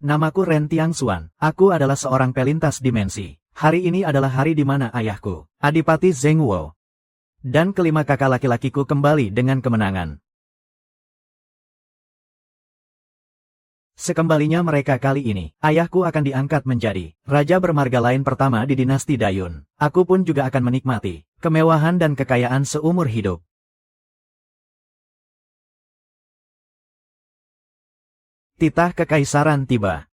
Namaku Ren Tiangxuan. Aku adalah seorang pelintas dimensi. Hari ini adalah hari di mana ayahku, Adipati Zheng Wuo, dan kelima kakak laki-lakiku kembali dengan kemenangan. Sekembalinya mereka kali ini, ayahku akan diangkat menjadi raja bermarga lain pertama di dinasti Dayun. Aku pun juga akan menikmati kemewahan dan kekayaan seumur hidup. Titah kekaisaran tiba.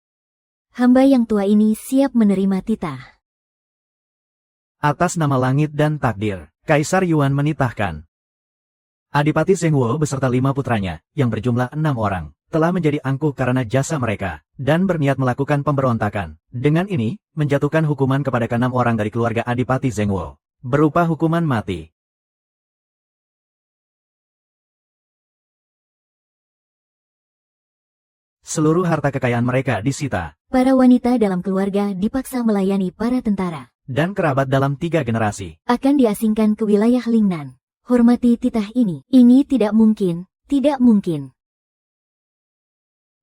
Hamba yang tua ini siap menerima titah. Atas nama langit dan takdir, Kaisar Yuan menitahkan. Adipati Zheng Wuo beserta 5 putranya, yang berjumlah 6 orang, telah menjadi angkuh karena jasa mereka, dan berniat melakukan pemberontakan. Dengan ini, menjatuhkan hukuman kepada ke-6 orang dari keluarga Adipati Zheng Wuo, berupa hukuman mati. Seluruh harta kekayaan mereka disita. Para wanita dalam keluarga dipaksa melayani para tentara. Dan kerabat dalam 3 generasi. Akan diasingkan ke wilayah Lingnan. Hormati titah ini. Ini tidak mungkin, tidak mungkin.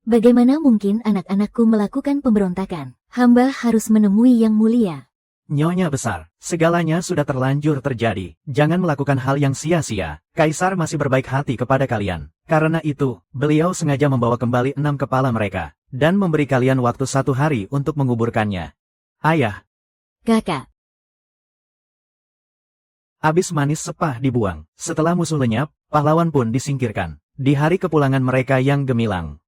Bagaimana mungkin anak-anakku melakukan pemberontakan? Hamba harus menemui yang mulia. Nyonya besar, segalanya sudah terlanjur terjadi. Jangan melakukan hal yang sia-sia. Kaisar masih berbaik hati kepada kalian. Karena itu, beliau sengaja membawa kembali 6 kepala mereka, dan memberi kalian waktu 1 hari untuk menguburkannya. Ayah. Kakak. Abis manis sepah dibuang. Setelah musuh lenyap, pahlawan pun disingkirkan. Di hari kepulangan mereka yang gemilang,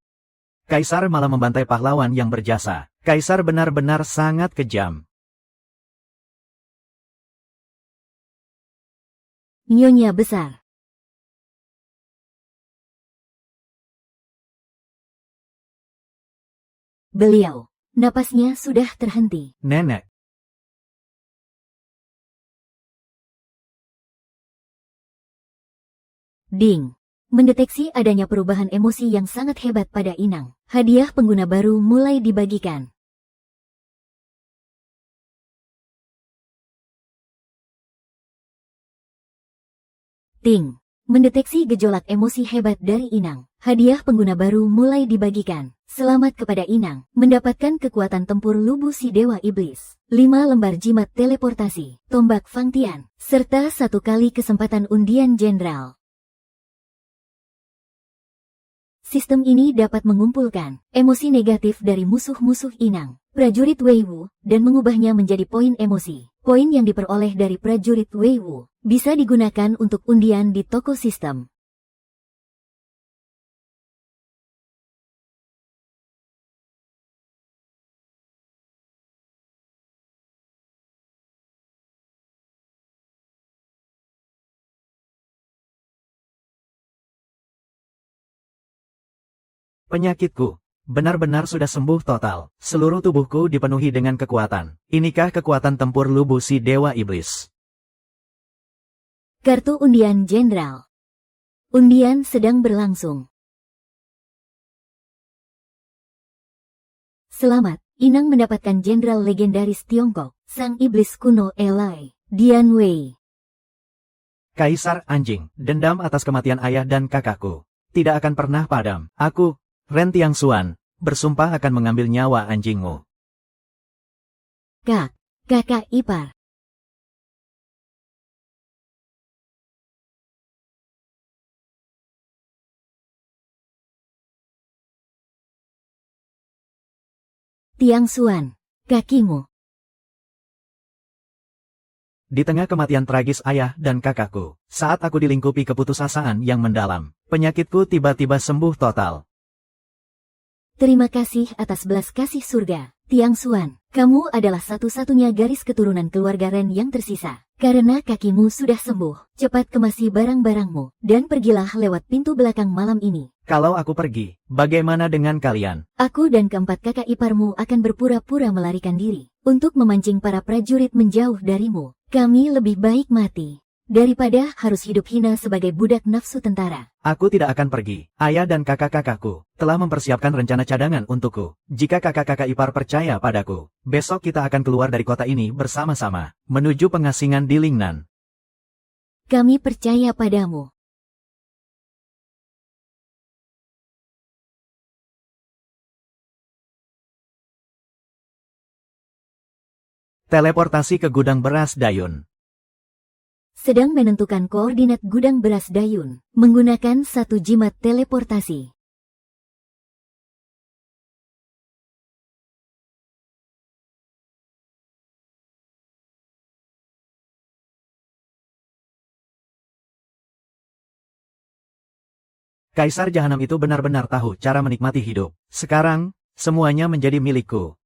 Kaisar malah membantai pahlawan yang berjasa. Kaisar benar-benar sangat kejam. Nyonya besar. Beliau, napasnya sudah terhenti. Nenek. Ding. Mendeteksi adanya perubahan emosi yang sangat hebat pada Inang. Hadiah pengguna baru mulai dibagikan. Ting. Mendeteksi gejolak emosi hebat dari Inang. Hadiah pengguna baru mulai dibagikan. Selamat kepada Inang, mendapatkan kekuatan tempur lubu si Dewa Iblis. 5 lembar jimat teleportasi, tombak Fangtian, serta 1 kali kesempatan undian jenderal. Sistem ini dapat mengumpulkan emosi negatif dari musuh-musuh Inang, prajurit Weiwu, dan mengubahnya menjadi poin emosi. Poin yang diperoleh dari prajurit Weiwu bisa digunakan untuk undian di toko sistem. Penyakitku benar-benar sudah sembuh total. Seluruh tubuhku dipenuhi dengan kekuatan. Inikah kekuatan tempur lubu si Dewa Iblis? Kartu undian jenderal. Undian sedang berlangsung. Selamat, Inang mendapatkan jenderal legendaris Tiongkok, Sang Iblis Kuno Elai, Dian Wei. Kaisar anjing, dendam atas kematian ayah dan kakakku tidak akan pernah padam. Aku, Ren Tiangxuan, bersumpah akan mengambil nyawa anjingmu. Kakak ipar. Tiangxuan, kakimu. Di tengah kematian tragis ayah dan kakakku, saat aku dilingkupi keputusasaan yang mendalam, penyakitku tiba-tiba sembuh total. Terima kasih atas belas kasih surga, Tiangxuan. Kamu adalah satu-satunya garis keturunan keluarga Ren yang tersisa. Karena kakimu sudah sembuh, cepat kemasi barang-barangmu, dan pergilah lewat pintu belakang malam ini. Kalau aku pergi, bagaimana dengan kalian? Aku dan keempat kakak iparmu akan berpura-pura melarikan diri, untuk memancing para prajurit menjauh darimu. Kami lebih baik mati, daripada harus hidup hina sebagai budak nafsu tentara. Aku tidak akan pergi. Ayah dan kakak-kakakku telah mempersiapkan rencana cadangan untukku. Jika kakak-kakak ipar percaya padaku, besok kita akan keluar dari kota ini bersama-sama, menuju pengasingan di Lingnan. Kami percaya padamu. Teleportasi ke gudang beras Dayun. Sedang menentukan koordinat gudang beras Dayun, menggunakan satu jimat teleportasi. Kaisar Jahanam itu benar-benar tahu cara menikmati hidup. Sekarang, semuanya menjadi milikku.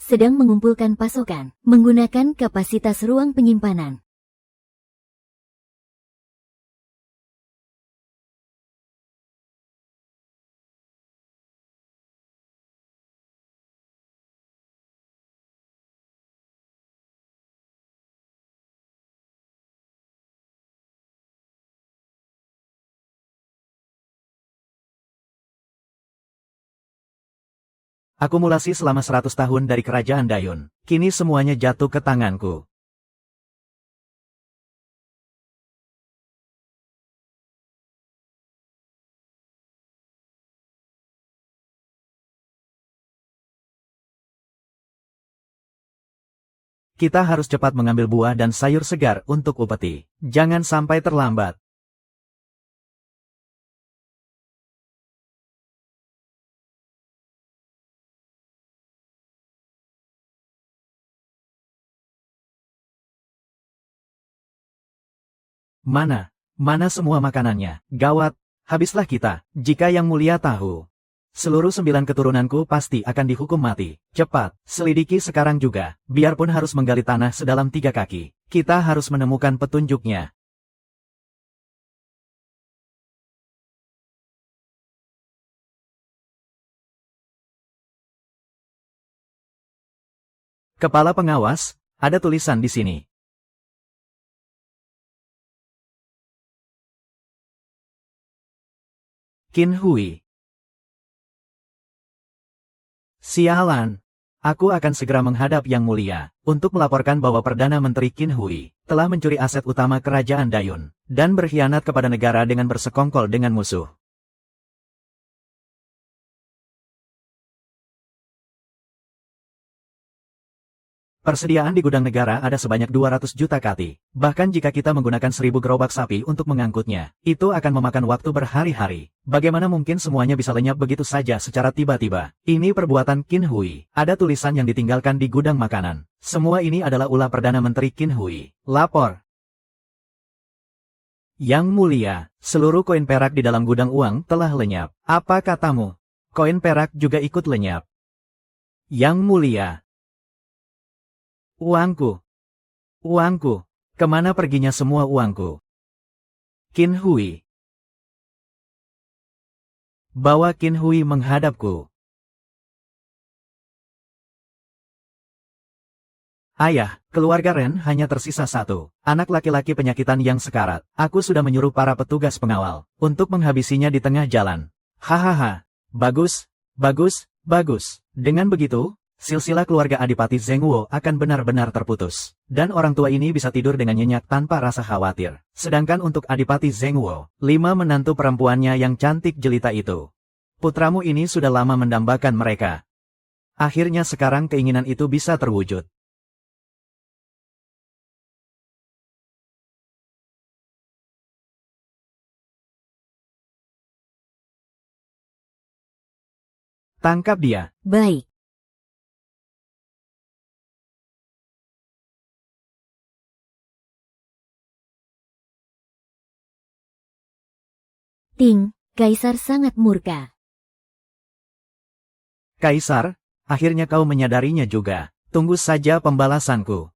Sedang mengumpulkan pasokan, menggunakan kapasitas ruang penyimpanan. Akumulasi selama 100 tahun dari kerajaan Dayun. Kini semuanya jatuh ke tanganku. Kita harus cepat mengambil buah dan sayur segar untuk upeti. Jangan sampai terlambat. Mana semua makanannya? Gawat, habislah kita, jika Yang Mulia tahu. Seluruh 9 keturunanku pasti akan dihukum mati. Cepat, selidiki sekarang juga, biarpun harus menggali tanah sedalam 3 kaki. Kita harus menemukan petunjuknya. Kepala pengawas, ada tulisan di sini. Qin Hui. Sialan. Aku akan segera menghadap Yang Mulia, untuk melaporkan bahwa Perdana Menteri Qin Hui telah mencuri aset utama kerajaan Dayun, dan berkhianat kepada negara dengan bersekongkol dengan musuh. Persediaan di gudang negara ada sebanyak 200 juta kati. Bahkan jika kita menggunakan 1000 gerobak sapi untuk mengangkutnya, itu akan memakan waktu berhari-hari. Bagaimana mungkin semuanya bisa lenyap begitu saja secara tiba-tiba? Ini perbuatan Qin Hui. Ada tulisan yang ditinggalkan di gudang makanan. Semua ini adalah ulah Perdana Menteri Qin Hui. Lapor. Yang Mulia, seluruh koin perak di dalam gudang uang telah lenyap. Apa katamu? Koin perak juga ikut lenyap. Yang Mulia. Uangku. Uangku. Kemana perginya semua uangku? Qin Hui. Bawa Qin Hui menghadapku. Ayah, keluarga Ren hanya tersisa satu. Anak laki-laki penyakitan yang sekarat. Aku sudah menyuruh para petugas pengawal untuk menghabisinya di tengah jalan. Hahaha. Bagus, bagus, bagus. Dengan begitu, silsilah keluarga Adipati Zhengguo akan benar-benar terputus. Dan orang tua ini bisa tidur dengan nyenyak tanpa rasa khawatir. Sedangkan untuk Adipati Zhengguo, 5 menantu perempuannya yang cantik jelita itu. Putramu ini sudah lama mendambakan mereka. Akhirnya sekarang keinginan itu bisa terwujud. Tangkap dia. Baik. Ting, Kaisar sangat murka. Kaisar, akhirnya kau menyadarinya juga. Tunggu saja pembalasanku.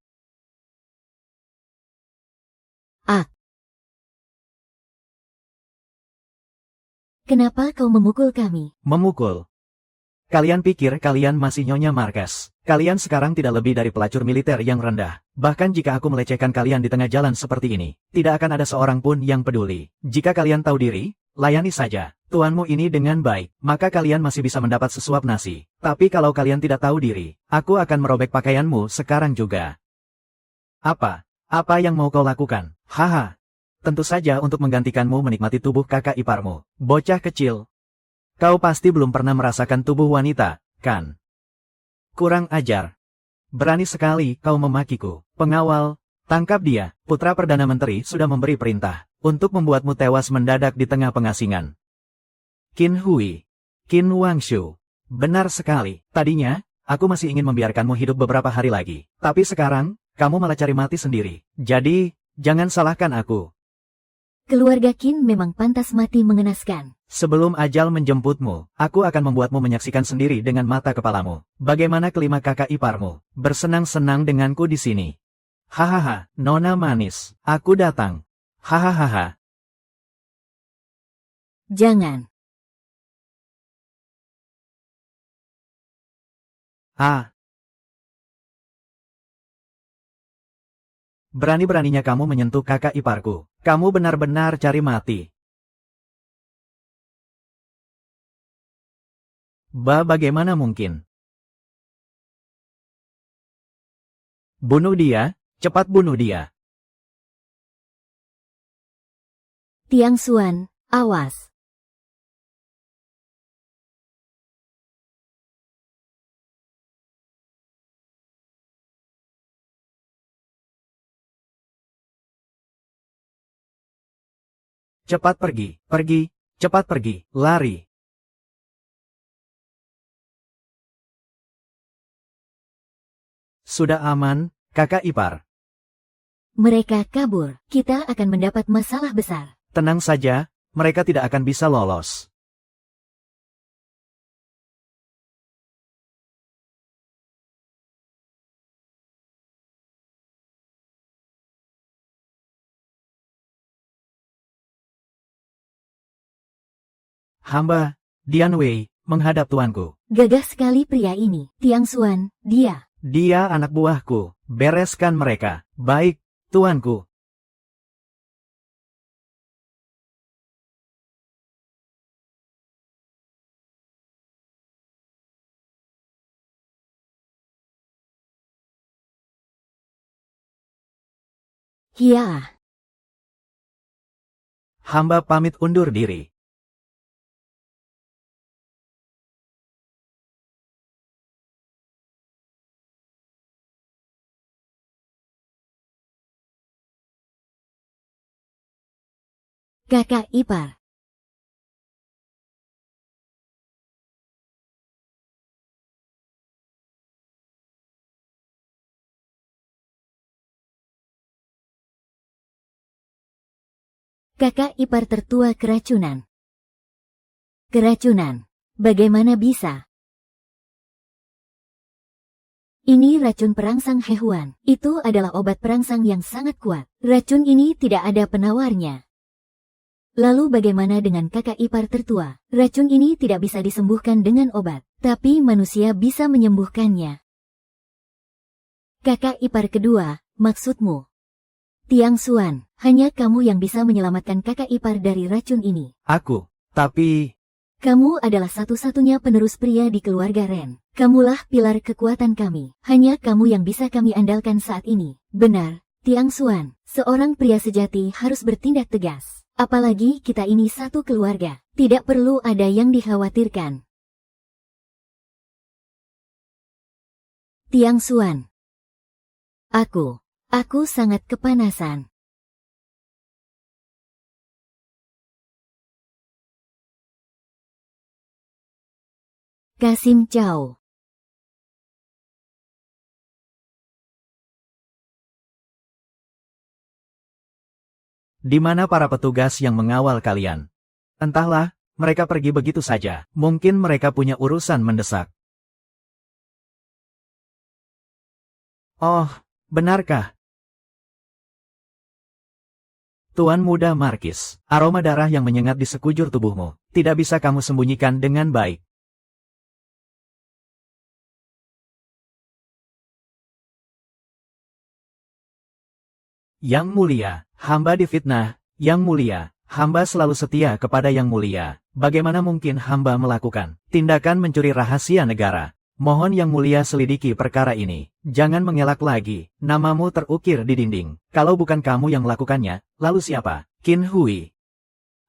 Kenapa kau memukul kami? Memukul. Kalian pikir kalian masih Nyonya Marquez. Kalian sekarang tidak lebih dari pelacur militer yang rendah. Bahkan jika aku melecehkan kalian di tengah jalan seperti ini, tidak akan ada seorang pun yang peduli. Jika kalian tahu diri, layani saja tuanmu ini dengan baik, maka kalian masih bisa mendapat sesuap nasi. Tapi kalau kalian tidak tahu diri, aku akan merobek pakaianmu sekarang juga. Apa? Apa yang mau kau lakukan? Haha. Tentu saja untuk menggantikanmu menikmati tubuh kakak iparmu. Bocah kecil. Kau pasti belum pernah merasakan tubuh wanita, kan? Kurang ajar. Berani sekali kau memakiku. Pengawal, tangkap dia. Putra Perdana Menteri sudah memberi perintah untuk membuatmu tewas mendadak di tengah pengasingan. Qin Hui. Qin Wangshu. Benar sekali. Tadinya, aku masih ingin membiarkanmu hidup beberapa hari lagi. Tapi sekarang, kamu malah cari mati sendiri. Jadi, jangan salahkan aku. Keluarga Qin memang pantas mati mengenaskan. Sebelum ajal menjemputmu, aku akan membuatmu menyaksikan sendiri dengan mata kepalamu. Bagaimana kelima kakak iparmu bersenang-senang denganku di sini. Hahaha, nona manis, aku datang. Hahaha. Jangan. Ah. Berani-beraninya kamu menyentuh kakak iparku. Kamu benar-benar cari mati. Bagaimana mungkin? Bunuh dia, cepat bunuh dia. Tiang Xuan, awas. Cepat pergi, pergi, cepat pergi, lari. Sudah aman, kakak ipar. Mereka kabur. Kita akan mendapat masalah besar. Tenang saja, mereka tidak akan bisa lolos. Hamba, Dian Wei, menghadap tuanku. Gagah sekali pria ini. Tiang Xuan, dia. Dia anak buahku. Bereskan mereka. Baik, tuanku. Hiya. Hamba pamit undur diri. Kakak ipar. Kakak ipar tertua keracunan. Keracunan. Bagaimana bisa? Ini racun perangsang hewan. Itu adalah obat perangsang yang sangat kuat. Racun ini tidak ada penawarnya. Lalu bagaimana dengan kakak ipar tertua? Racun ini tidak bisa disembuhkan dengan obat, tapi manusia bisa menyembuhkannya. Kakak ipar kedua, maksudmu? Tiang Xuan, hanya kamu yang bisa menyelamatkan kakak ipar dari racun ini. Aku, tapi... Kamu adalah satu-satunya penerus pria di keluarga Ren. Kamulah pilar kekuatan kami. Hanya kamu yang bisa kami andalkan saat ini. Benar, Tiang Xuan, seorang pria sejati harus bertindak tegas. Apalagi kita ini satu keluarga. Tidak perlu ada yang dikhawatirkan. Tiang Xuan. Aku sangat kepanasan. Kasim Cao. Di mana para petugas yang mengawal kalian? Entahlah, mereka pergi begitu saja. Mungkin mereka punya urusan mendesak. Oh, benarkah? Tuan Muda Markis, aroma darah yang menyengat di sekujur tubuhmu, tidak bisa kamu sembunyikan dengan baik. Yang Mulia, hamba difitnah. Yang Mulia, hamba selalu setia kepada Yang Mulia. Bagaimana mungkin hamba melakukan tindakan mencuri rahasia negara? Mohon Yang Mulia selidiki perkara ini. Jangan mengelak lagi, namamu terukir di dinding. Kalau bukan kamu yang melakukannya, lalu siapa? Qin Hui.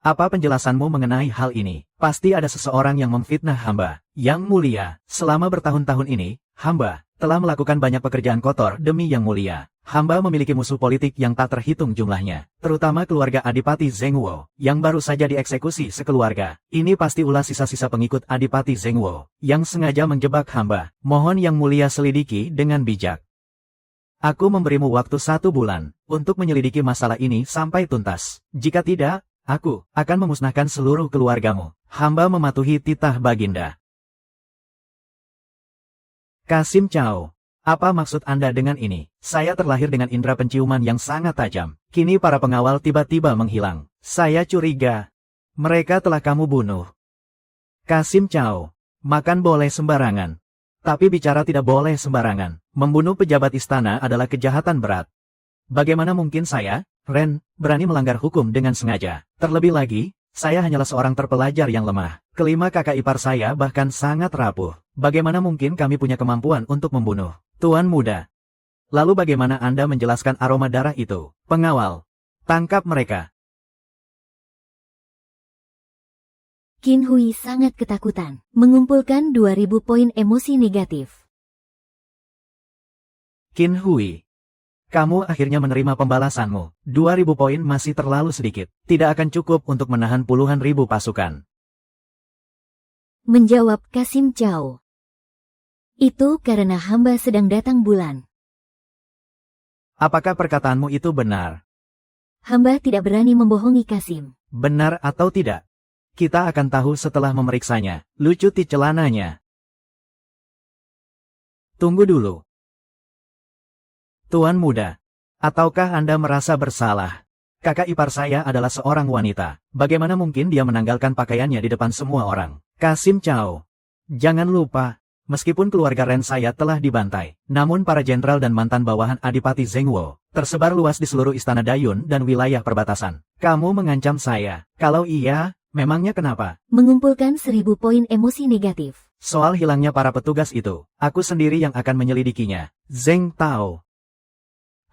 Apa penjelasanmu mengenai hal ini? Pasti ada seseorang yang memfitnah hamba. Yang Mulia, selama bertahun-tahun ini, hamba telah melakukan banyak pekerjaan kotor demi Yang Mulia. Hamba memiliki musuh politik yang tak terhitung jumlahnya, terutama keluarga Adipati Zhengwo, yang baru saja dieksekusi sekeluarga. Ini pasti ulah sisa-sisa pengikut Adipati Zhengwo, yang sengaja menjebak hamba. Mohon Yang Mulia selidiki dengan bijak. Aku memberimu waktu 1 bulan, untuk menyelidiki masalah ini sampai tuntas. Jika tidak, aku akan memusnahkan seluruh keluargamu. Hamba mematuhi titah Baginda. Kasim Cao. Apa maksud Anda dengan ini? Saya terlahir dengan indera penciuman yang sangat tajam. Kini para pengawal tiba-tiba menghilang. Saya curiga mereka telah kamu bunuh. Kasim Cao. Makan boleh sembarangan, tapi bicara tidak boleh sembarangan. Membunuh pejabat istana adalah kejahatan berat. Bagaimana mungkin saya, Ren, berani melanggar hukum dengan sengaja? Terlebih lagi, saya hanyalah seorang terpelajar yang lemah. Kelima kakak ipar saya bahkan sangat rapuh. Bagaimana mungkin kami punya kemampuan untuk membunuh Tuan Muda? Lalu bagaimana Anda menjelaskan aroma darah itu? Pengawal, tangkap mereka. Qin Hui sangat ketakutan, mengumpulkan 2000 poin emosi negatif. Qin Hui, kamu akhirnya menerima pembalasanmu. 2000 poin masih terlalu sedikit. Tidak akan cukup untuk menahan puluhan ribu pasukan. Menjawab Kasim Cao. Itu karena hamba sedang datang bulan. Apakah perkataanmu itu benar? Hamba tidak berani membohongi Kasim. Benar atau tidak? Kita akan tahu setelah memeriksanya. Lucuti celananya. Tunggu dulu. Tuan Muda, ataukah Anda merasa bersalah? Kakak ipar saya adalah seorang wanita. Bagaimana mungkin dia menanggalkan pakaiannya di depan semua orang? Kasim Cao, jangan lupa, meskipun keluarga Ren saya telah dibantai, namun para jenderal dan mantan bawahan Adipati Zhengwo tersebar luas di seluruh istana Dayun dan wilayah perbatasan. Kamu mengancam saya? Kalau iya, memangnya kenapa? Mengumpulkan 1000 poin emosi negatif. Soal hilangnya para petugas itu, aku sendiri yang akan menyelidikinya. Zheng Tao.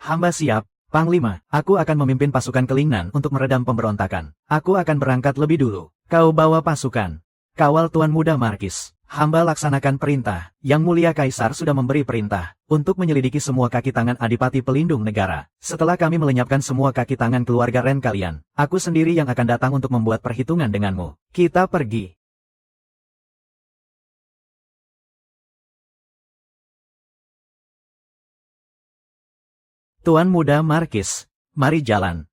Hamba siap, Panglima. Aku akan memimpin pasukan Kelingnan untuk meredam pemberontakan. Aku akan berangkat lebih dulu. Kau bawa pasukan. Kawal Tuan Muda Markis. Hamba laksanakan perintah. Yang Mulia Kaisar sudah memberi perintah untuk menyelidiki semua kaki tangan Adipati Pelindung Negara. Setelah kami melenyapkan semua kaki tangan keluarga Ren kalian, aku sendiri yang akan datang untuk membuat perhitungan denganmu. Kita pergi. Tuan Muda Markis, mari jalan.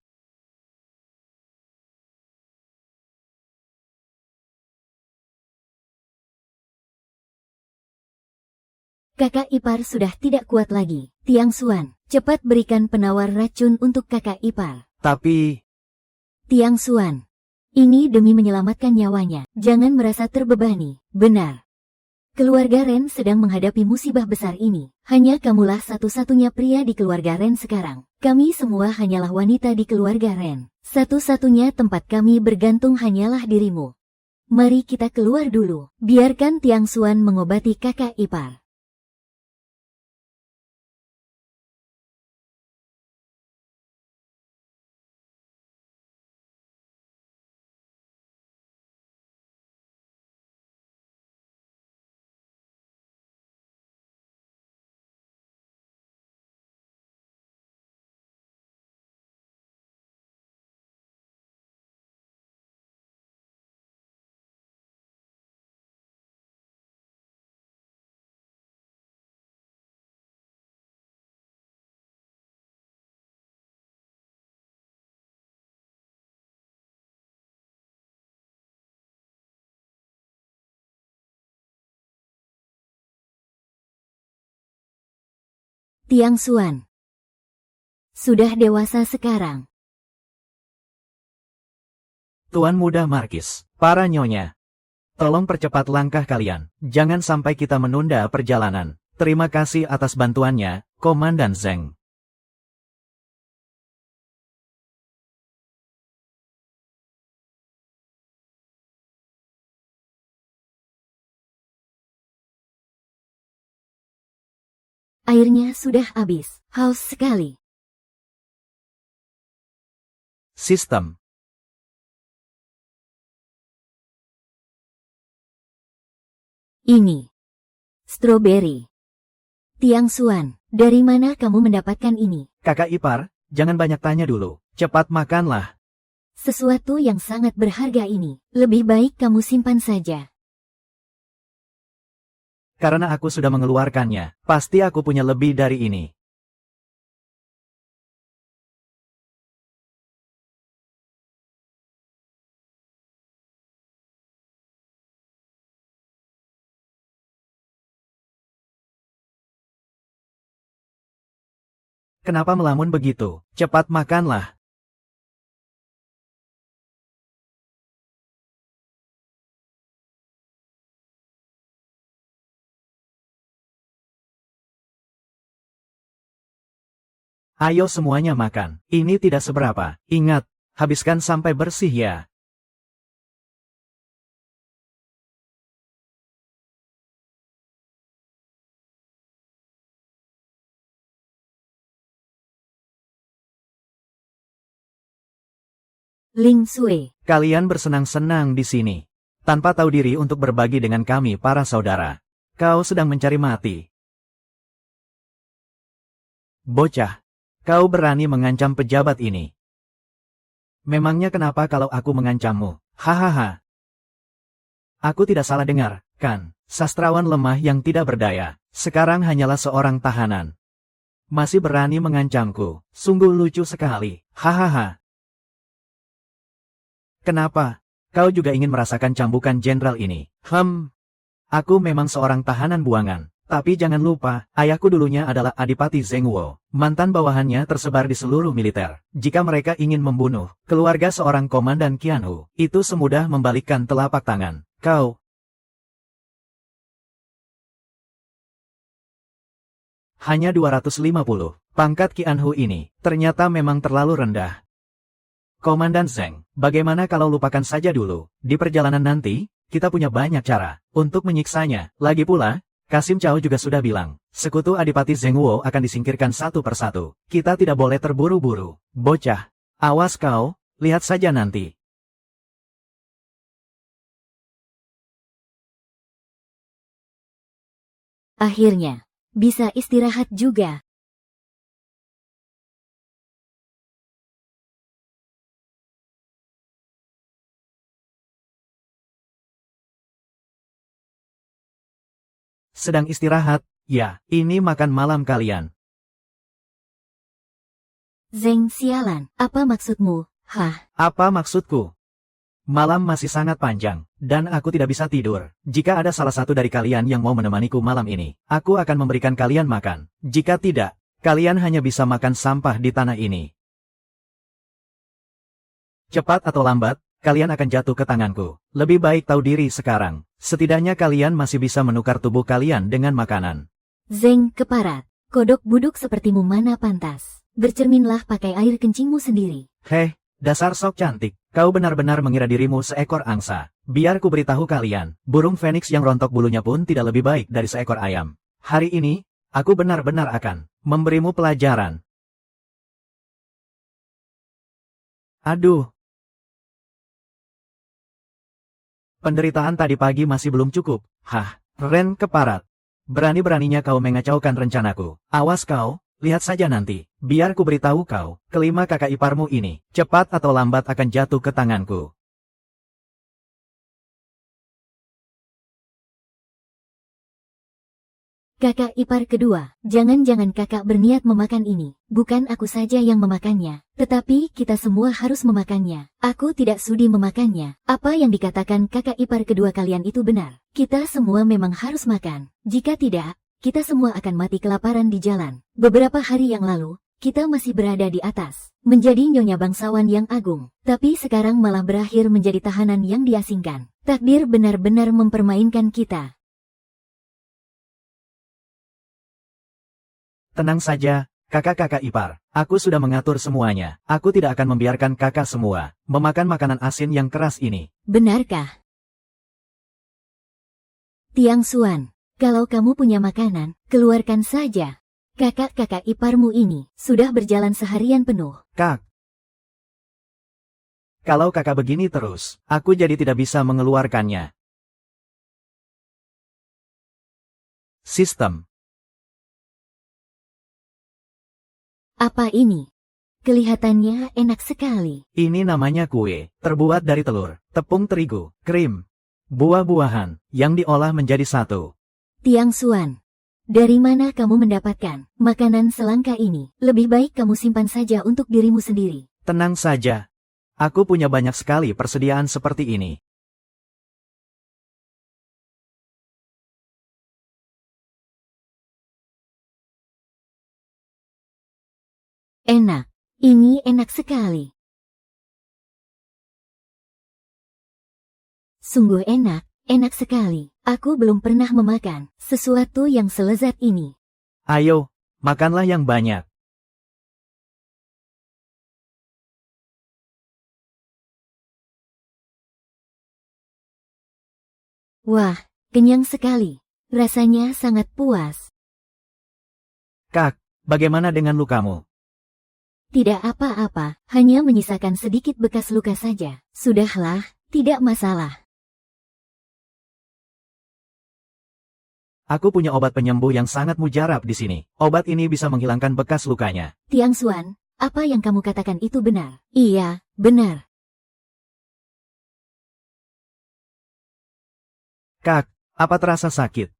Kakak ipar sudah tidak kuat lagi. Tiang Xuan, cepat berikan penawar racun untuk kakak ipar. Tapi, Tiang Xuan, ini demi menyelamatkan nyawanya. Jangan merasa terbebani. Benar. Keluarga Ren sedang menghadapi musibah besar ini. Hanya kamulah satu-satunya pria di keluarga Ren sekarang. Kami semua hanyalah wanita di keluarga Ren. Satu-satunya tempat kami bergantung hanyalah dirimu. Mari kita keluar dulu. Biarkan Tiang Xuan mengobati kakak ipar. Tiang Xuan sudah dewasa sekarang. Tuan Muda Markis, para nyonya, tolong percepat langkah kalian. Jangan sampai kita menunda perjalanan. Terima kasih atas bantuannya, Komandan Zheng. Airnya sudah habis. Haus sekali. Sistem. Ini. Strawberry. Tiang Xuan, dari mana kamu mendapatkan ini? Kakak ipar, jangan banyak tanya dulu. Cepat makanlah. Sesuatu yang sangat berharga ini, lebih baik kamu simpan saja. Karena aku sudah mengeluarkannya, pasti aku punya lebih dari ini. Kenapa melamun begitu? Cepat makanlah. Ayo semuanya makan. Ini tidak seberapa. Ingat, habiskan sampai bersih ya. Ling Sui. Kalian bersenang-senang di sini. Tanpa tahu diri untuk berbagi dengan kami para saudara. Kau sedang mencari mati. Bocah. Kau berani mengancam pejabat ini. Memangnya kenapa kalau aku mengancammu? Hahaha. Aku tidak salah dengar, kan? Sastrawan lemah yang tidak berdaya. Sekarang hanyalah seorang tahanan. Masih berani mengancamku. Sungguh lucu sekali. Hahaha. Kenapa? Kau juga ingin merasakan cambukan jenderal ini? Aku memang seorang tahanan buangan. Tapi jangan lupa, ayahku dulunya adalah Adipati Zhengguo. Mantan bawahannya tersebar di seluruh militer. Jika mereka ingin membunuh keluarga seorang komandan Qianhu, itu semudah membalikkan telapak tangan. Kau hanya 250. Pangkat Qianhu ini ternyata memang terlalu rendah. Komandan Zheng, bagaimana kalau lupakan saja dulu? Di perjalanan nanti, kita punya banyak cara untuk menyiksanya. Lagi pula, Kasim Cao juga sudah bilang, sekutu Adipati Zhengguo akan disingkirkan satu persatu. Kita tidak boleh terburu-buru. Bocah, awas kau, lihat saja nanti. Akhirnya, bisa istirahat juga. Sedang istirahat, ya, ini makan malam kalian. Zheng sialan, apa maksudmu? Hah? Apa maksudku? Malam masih sangat panjang, dan aku tidak bisa tidur. Jika ada salah satu dari kalian yang mau menemaniku malam ini, aku akan memberikan kalian makan. Jika tidak, kalian hanya bisa makan sampah di tanah ini. Cepat atau lambat, kalian akan jatuh ke tanganku. Lebih baik tahu diri sekarang. Setidaknya kalian masih bisa menukar tubuh kalian dengan makanan. Zheng keparat, kodok buduk sepertimu mana pantas. Bercerminlah pakai air kencingmu sendiri. Heh, dasar sok cantik. Kau benar-benar mengira dirimu seekor angsa. Biar ku beritahu kalian, burung Phoenix yang rontok bulunya pun tidak lebih baik dari seekor ayam. Hari ini, aku benar-benar akan memberimu pelajaran. Aduh. Penderitaan tadi pagi masih belum cukup. Hah, Ren keparat. Berani-beraninya kau mengacaukan rencanaku. Awas kau, lihat saja nanti. Biar ku beritahu kau, kelima kakak iparmu ini, cepat atau lambat akan jatuh ke tanganku. Kakak ipar kedua, jangan-jangan kakak berniat memakan ini. Bukan aku saja yang memakannya, tetapi kita semua harus memakannya. Aku tidak sudi memakannya. Apa yang dikatakan kakak ipar kedua kalian itu benar. Kita semua memang harus makan. Jika tidak, kita semua akan mati kelaparan di jalan. Beberapa hari yang lalu, kita masih berada di atas, menjadi nyonya bangsawan yang agung. Tapi sekarang malah berakhir menjadi tahanan yang diasingkan. Takdir benar-benar mempermainkan kita. Tenang saja, kakak-kakak ipar. Aku sudah mengatur semuanya. Aku tidak akan membiarkan kakak semua memakan makanan asin yang keras ini. Benarkah? Tiang Xuan, kalau kamu punya makanan, keluarkan saja. Kakak-kakak iparmu ini sudah berjalan seharian penuh. Kak. Kalau kakak begini terus, aku jadi tidak bisa mengeluarkannya. Sistem. Apa ini? Kelihatannya enak sekali. Ini namanya kue, terbuat dari telur, tepung terigu, krim, buah-buahan, yang diolah menjadi satu. Tiang Xuan, dari mana kamu mendapatkan makanan selangka ini? Lebih baik kamu simpan saja untuk dirimu sendiri. Tenang saja. Aku punya banyak sekali persediaan seperti ini. Enak. Ini enak sekali. Sungguh enak, enak sekali. Aku belum pernah memakan sesuatu yang selezat ini. Ayo, makanlah yang banyak. Wah, kenyang sekali. Rasanya sangat puas. Kak, bagaimana dengan lukamu? Tidak apa-apa, hanya menyisakan sedikit bekas luka saja. Sudahlah, tidak masalah. Aku punya obat penyembuh yang sangat mujarab di sini. Obat ini bisa menghilangkan bekas lukanya. Tiang Xuan, apa yang kamu katakan itu benar? Iya, benar. Kak, apa terasa sakit?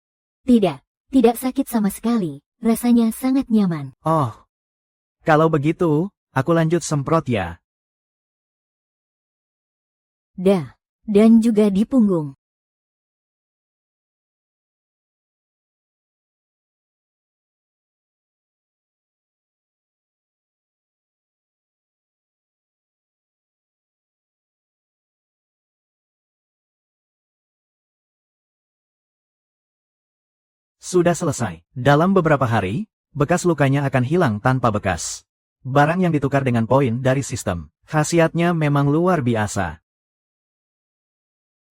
Tidak, tidak sakit sama sekali. Rasanya sangat nyaman. Oh, kalau begitu, aku lanjut semprot ya. Dan juga di punggung. Sudah selesai. Dalam beberapa hari, bekas lukanya akan hilang tanpa bekas. Barang yang ditukar dengan poin dari sistem. Khasiatnya memang luar biasa.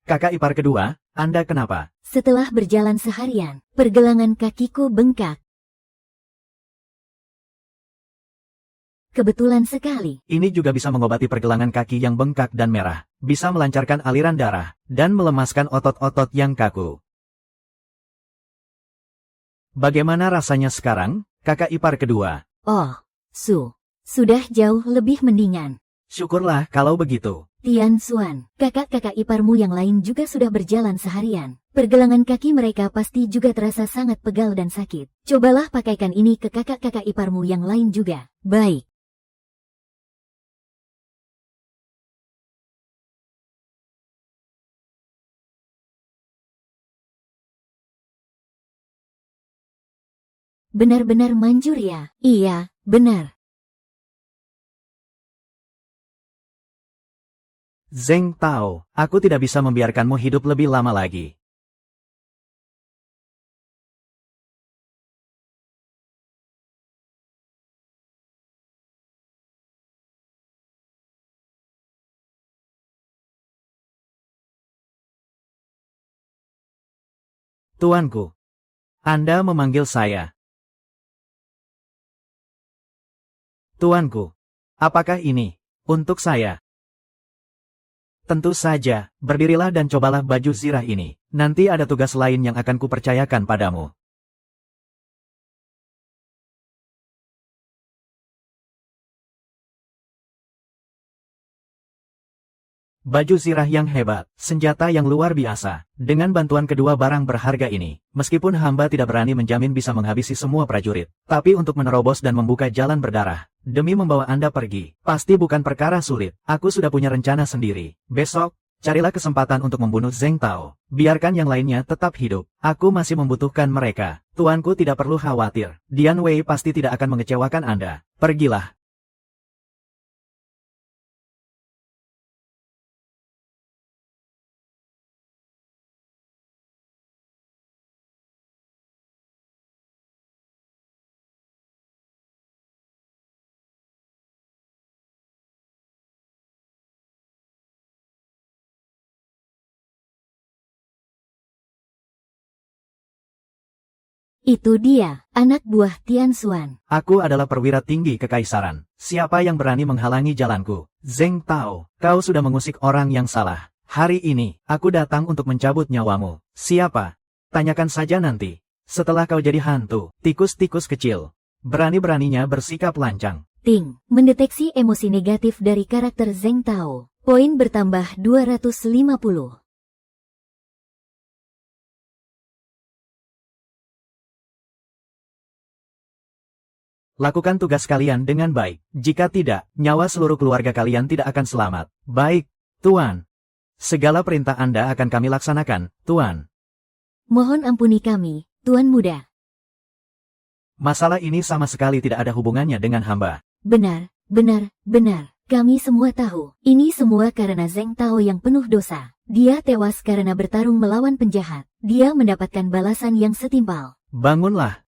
Kakak ipar kedua, Anda kenapa? Setelah berjalan seharian, pergelangan kakiku bengkak. Kebetulan sekali. Ini juga bisa mengobati pergelangan kaki yang bengkak dan merah. Bisa melancarkan aliran darah, dan melemaskan otot-otot yang kaku. Bagaimana rasanya sekarang, kakak ipar kedua? Oh, sudah jauh lebih mendingan. Syukurlah kalau begitu. Tian Xuan, kakak-kakak iparmu yang lain juga sudah berjalan seharian. Pergelangan kaki mereka pasti juga terasa sangat pegal dan sakit. Cobalah pakaikan ini ke kakak-kakak iparmu yang lain juga. Baik. Benar-benar manjur ya? Iya, benar. Zeng Tao, aku tidak bisa membiarkanmu hidup lebih lama lagi. Tuanku, Anda memanggil saya. Tuanku, apakah ini untuk saya? Tentu saja, berdirilah dan cobalah baju zirah ini. Nanti ada tugas lain yang akan kupercayakan padamu. Baju zirah yang hebat, senjata yang luar biasa. Dengan bantuan kedua barang berharga ini, meskipun hamba tidak berani menjamin bisa menghabisi semua prajurit, tapi untuk menerobos dan membuka jalan berdarah, demi membawa Anda pergi, pasti bukan perkara sulit. Aku sudah punya rencana sendiri. Besok, carilah kesempatan untuk membunuh Zeng Tao. Biarkan yang lainnya tetap hidup. Aku masih membutuhkan mereka. Tuanku tidak perlu khawatir. Dian Wei pasti tidak akan mengecewakan Anda. Pergilah. Itu dia, anak buah Tian Xuan. Aku adalah perwira tinggi kekaisaran. Siapa yang berani menghalangi jalanku? Zheng Tao, kau sudah mengusik orang yang salah. Hari ini, aku datang untuk mencabut nyawamu. Siapa? Tanyakan saja nanti. Setelah kau jadi hantu, tikus-tikus kecil. Berani-beraninya bersikap lancang. Ting, mendeteksi emosi negatif dari karakter Zheng Tao. Poin bertambah 250. Lakukan tugas kalian dengan baik. Jika tidak, nyawa seluruh keluarga kalian tidak akan selamat. Baik, Tuan. Segala perintah Anda akan kami laksanakan, Tuan. Mohon ampuni kami, Tuan Muda. Masalah ini sama sekali tidak ada hubungannya dengan hamba. Benar, benar, benar. Kami semua tahu. Ini semua karena Zheng Tao yang penuh dosa. Dia tewas karena bertarung melawan penjahat. Dia mendapatkan balasan yang setimpal. Bangunlah.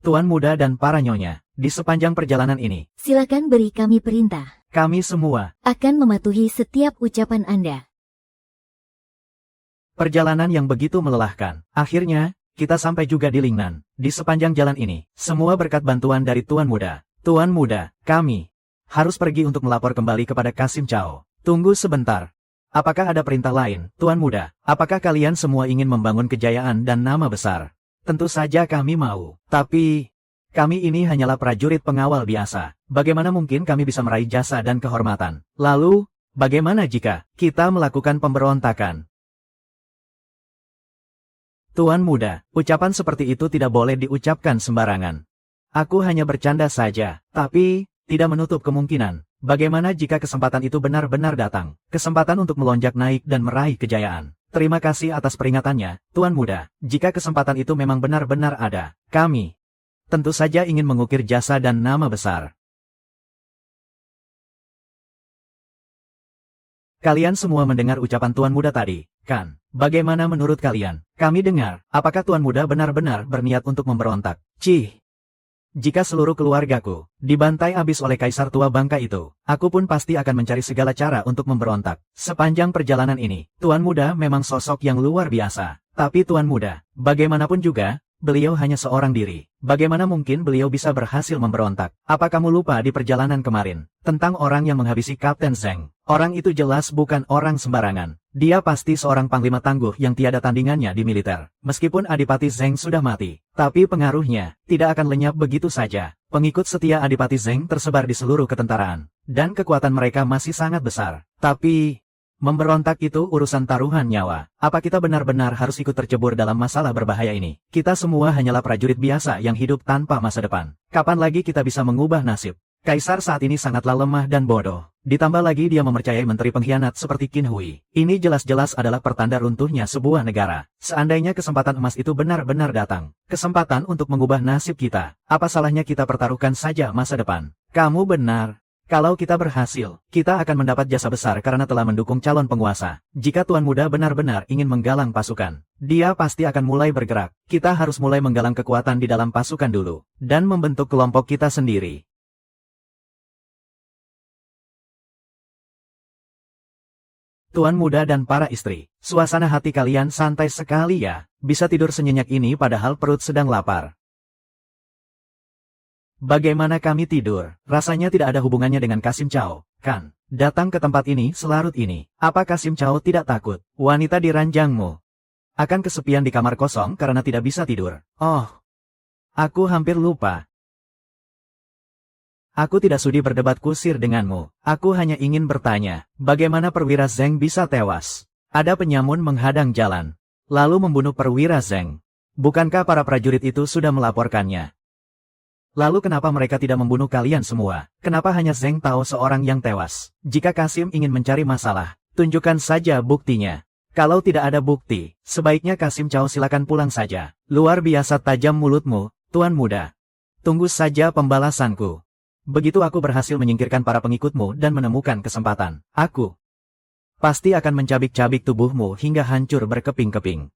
Tuan Muda dan para nyonya, di sepanjang perjalanan ini, Silakan beri kami perintah. kami semua, Akan mematuhi setiap ucapan Anda. perjalanan yang begitu melelahkan. Akhirnya, kita sampai juga di Lingnan. Di sepanjang jalan ini, semua berkat bantuan dari Tuan Muda. Tuan Muda, kami harus pergi untuk melapor kembali kepada Kasim Cao. Tunggu sebentar. Apakah ada perintah lain, Tuan Muda? Apakah kalian semua ingin membangun kejayaan dan nama besar? Tentu saja kami mau. Tapi, kami ini hanyalah prajurit pengawal biasa. Bagaimana mungkin kami bisa meraih jasa dan kehormatan? Lalu, bagaimana jika kita melakukan pemberontakan? Tuan Muda, ucapan seperti itu tidak boleh diucapkan sembarangan. Aku hanya bercanda saja, tapi tidak menutup kemungkinan. Bagaimana jika kesempatan itu benar-benar datang? Kesempatan untuk melonjak naik dan meraih kejayaan. Terima kasih atas peringatannya, Tuan Muda. Jika kesempatan itu memang benar-benar ada, kami tentu saja ingin mengukir jasa dan nama besar. Kalian semua mendengar ucapan Tuan Muda tadi, kan? Bagaimana menurut kalian? Kami dengar, apakah Tuan Muda benar-benar berniat untuk memberontak? Cih! Jika seluruh keluargaku dibantai habis oleh kaisar tua bangka itu, aku pun pasti akan mencari segala cara untuk memberontak. Sepanjang perjalanan ini, Tuan Muda memang sosok yang luar biasa. Tapi Tuan Muda, bagaimanapun juga, beliau hanya seorang diri. Bagaimana mungkin beliau bisa berhasil memberontak? Apa kamu lupa di perjalanan kemarin tentang orang yang menghabisi Kapten Zheng? Orang itu jelas bukan orang sembarangan. Dia pasti seorang panglima tangguh yang tiada tandingannya di militer. Meskipun Adipati Zheng sudah mati, tapi pengaruhnya tidak akan lenyap begitu saja. Pengikut setia Adipati Zheng tersebar di seluruh ketentaraan, dan kekuatan mereka masih sangat besar. Tapi, memberontak itu urusan taruhan nyawa. Apa kita benar-benar harus ikut tercebur dalam masalah berbahaya ini? Kita semua hanyalah prajurit biasa yang hidup tanpa masa depan. Kapan lagi kita bisa mengubah nasib? Kaisar saat ini sangatlah lemah dan bodoh. Ditambah lagi dia mempercayai menteri pengkhianat seperti Qin Hui. Ini jelas-jelas adalah pertanda runtuhnya sebuah negara. Seandainya kesempatan emas itu benar-benar datang, kesempatan untuk mengubah nasib kita, apa salahnya kita pertaruhkan saja masa depan? Kamu benar. Kalau kita berhasil, kita akan mendapat jasa besar karena telah mendukung calon penguasa. Jika Tuan Muda benar-benar ingin menggalang pasukan, dia pasti akan mulai bergerak. Kita harus mulai menggalang kekuatan di dalam pasukan dulu, dan membentuk kelompok kita sendiri. Tuan Muda dan para istri, suasana hati kalian santai sekali ya, bisa tidur senyenyak ini padahal perut sedang lapar. Bagaimana kami tidur? Rasanya tidak ada hubungannya dengan Kasim Cao, kan? Datang ke tempat ini selarut ini. Apa Kasim Cao tidak takut? Wanita di ranjangmu akan kesepian di kamar kosong karena tidak bisa tidur. Oh, aku hampir lupa. Aku tidak sudi berdebat kusir denganmu. Aku hanya ingin bertanya, bagaimana perwira Zheng bisa tewas? Ada penyamun menghadang jalan, lalu membunuh perwira Zheng. Bukankah para prajurit itu sudah melaporkannya? Lalu kenapa mereka tidak membunuh kalian semua? Kenapa hanya Zheng Tao seorang yang tewas? Jika Kasim ingin mencari masalah, tunjukkan saja buktinya. Kalau tidak ada bukti, sebaiknya Kasim Cao silakan pulang saja. Luar biasa tajam mulutmu, Tuan Muda. Tunggu saja pembalasanku. Begitu aku berhasil menyingkirkan para pengikutmu dan menemukan kesempatan, aku pasti akan mencabik-cabik tubuhmu hingga hancur berkeping-keping.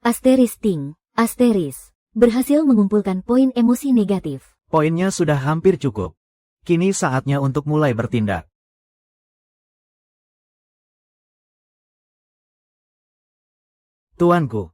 Asteris Ting, asteris. Berhasil mengumpulkan poin emosi negatif. Poinnya sudah hampir cukup. Kini saatnya untuk mulai bertindak. Tuanku,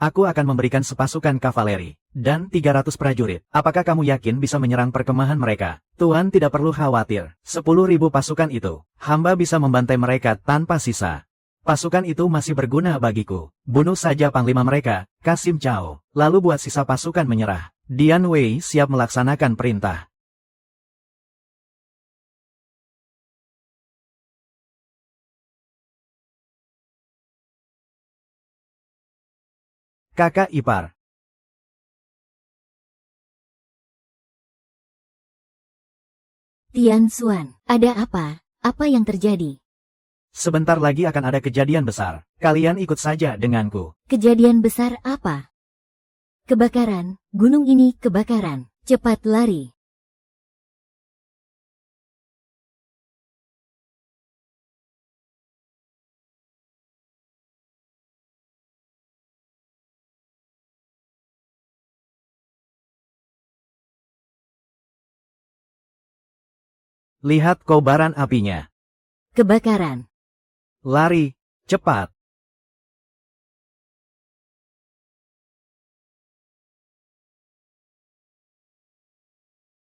Aku akan memberikan sepasukan kavaleri dan 300 prajurit. Apakah kamu yakin bisa menyerang perkemahan mereka? Tuan tidak perlu khawatir. 10.000 pasukan itu, hamba bisa membantai mereka tanpa sisa. Pasukan itu masih berguna bagiku. Bunuh saja panglima mereka, Kasim Cao. Lalu buat sisa pasukan menyerah. Dian Wei siap melaksanakan perintah. Kakak ipar. Tian Xuan, ada apa? Apa yang terjadi? Sebentar lagi akan ada kejadian besar. Kalian ikut saja denganku. Kejadian besar apa? Kebakaran, gunung ini kebakaran. Cepat lari. Lihat kobaran apinya. Kebakaran. Lari, cepat.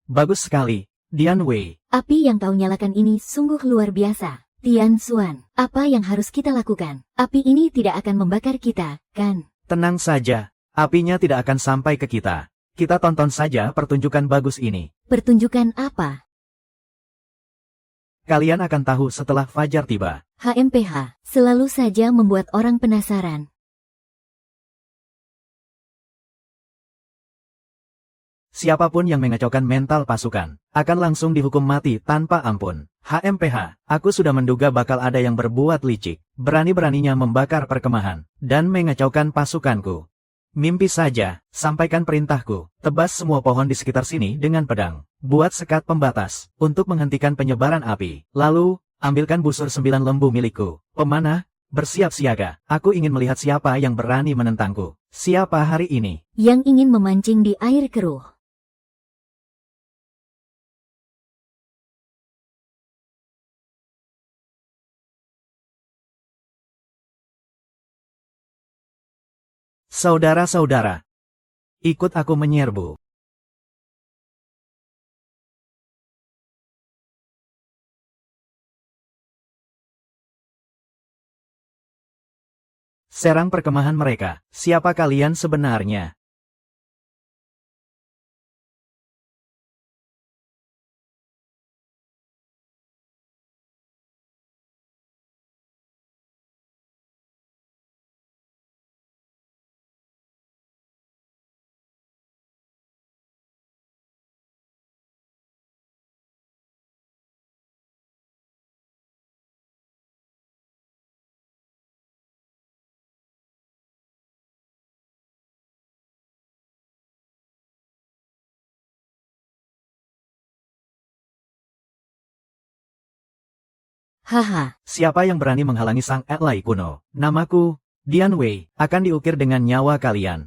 Bagus sekali, Dian Wei. Api yang kau nyalakan ini sungguh luar biasa. Tian Xuan, apa yang harus kita lakukan? Api ini tidak akan membakar kita, kan? Tenang saja, apinya tidak akan sampai ke kita. Kita tonton saja pertunjukan bagus ini. Pertunjukan apa? Kalian akan tahu setelah fajar tiba. HMPH, selalu saja membuat orang penasaran. Siapapun yang mengacaukan mental pasukan, akan langsung dihukum mati tanpa ampun. HMPH, aku sudah menduga bakal ada yang berbuat licik, berani-beraninya membakar perkemahan, dan mengacaukan pasukanku. Mimpi saja, sampaikan perintahku, tebas semua pohon di sekitar sini dengan pedang. Buat sekat pembatas, untuk menghentikan penyebaran api. Lalu, ambilkan busur 9 lembu milikku. Pemanah, bersiap siaga. Aku ingin melihat siapa yang berani menentangku. Siapa hari ini? Yang ingin memancing di air keruh. Saudara-saudara, ikut aku menyerbu. Serang perkemahan mereka. Siapa kalian sebenarnya? Haha, Siapa yang berani menghalangi sang Elai kuno? Namaku, Dian Wei, akan diukir dengan nyawa kalian.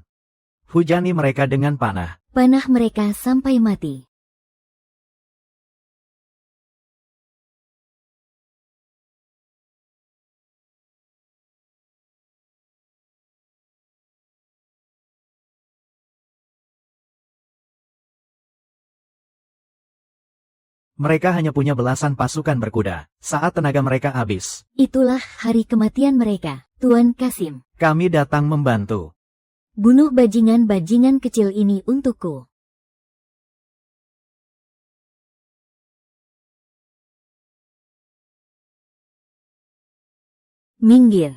Hujani mereka dengan panah. panah mereka sampai mati. Mereka hanya punya belasan pasukan berkuda. Saat tenaga mereka habis, Itulah hari kematian mereka, Tuan Kasim. kami datang membantu. Bunuh bajingan-bajingan kecil ini untukku. Minggir.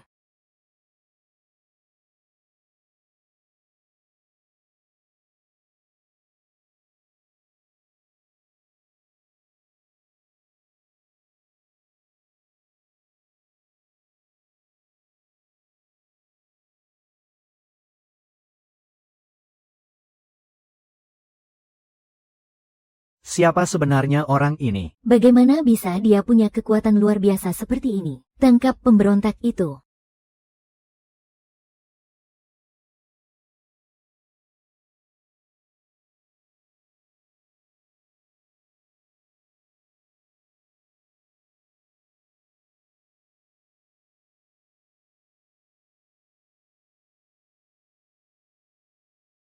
Siapa sebenarnya orang ini? Bagaimana bisa dia punya kekuatan luar biasa seperti ini? Tangkap pemberontak itu.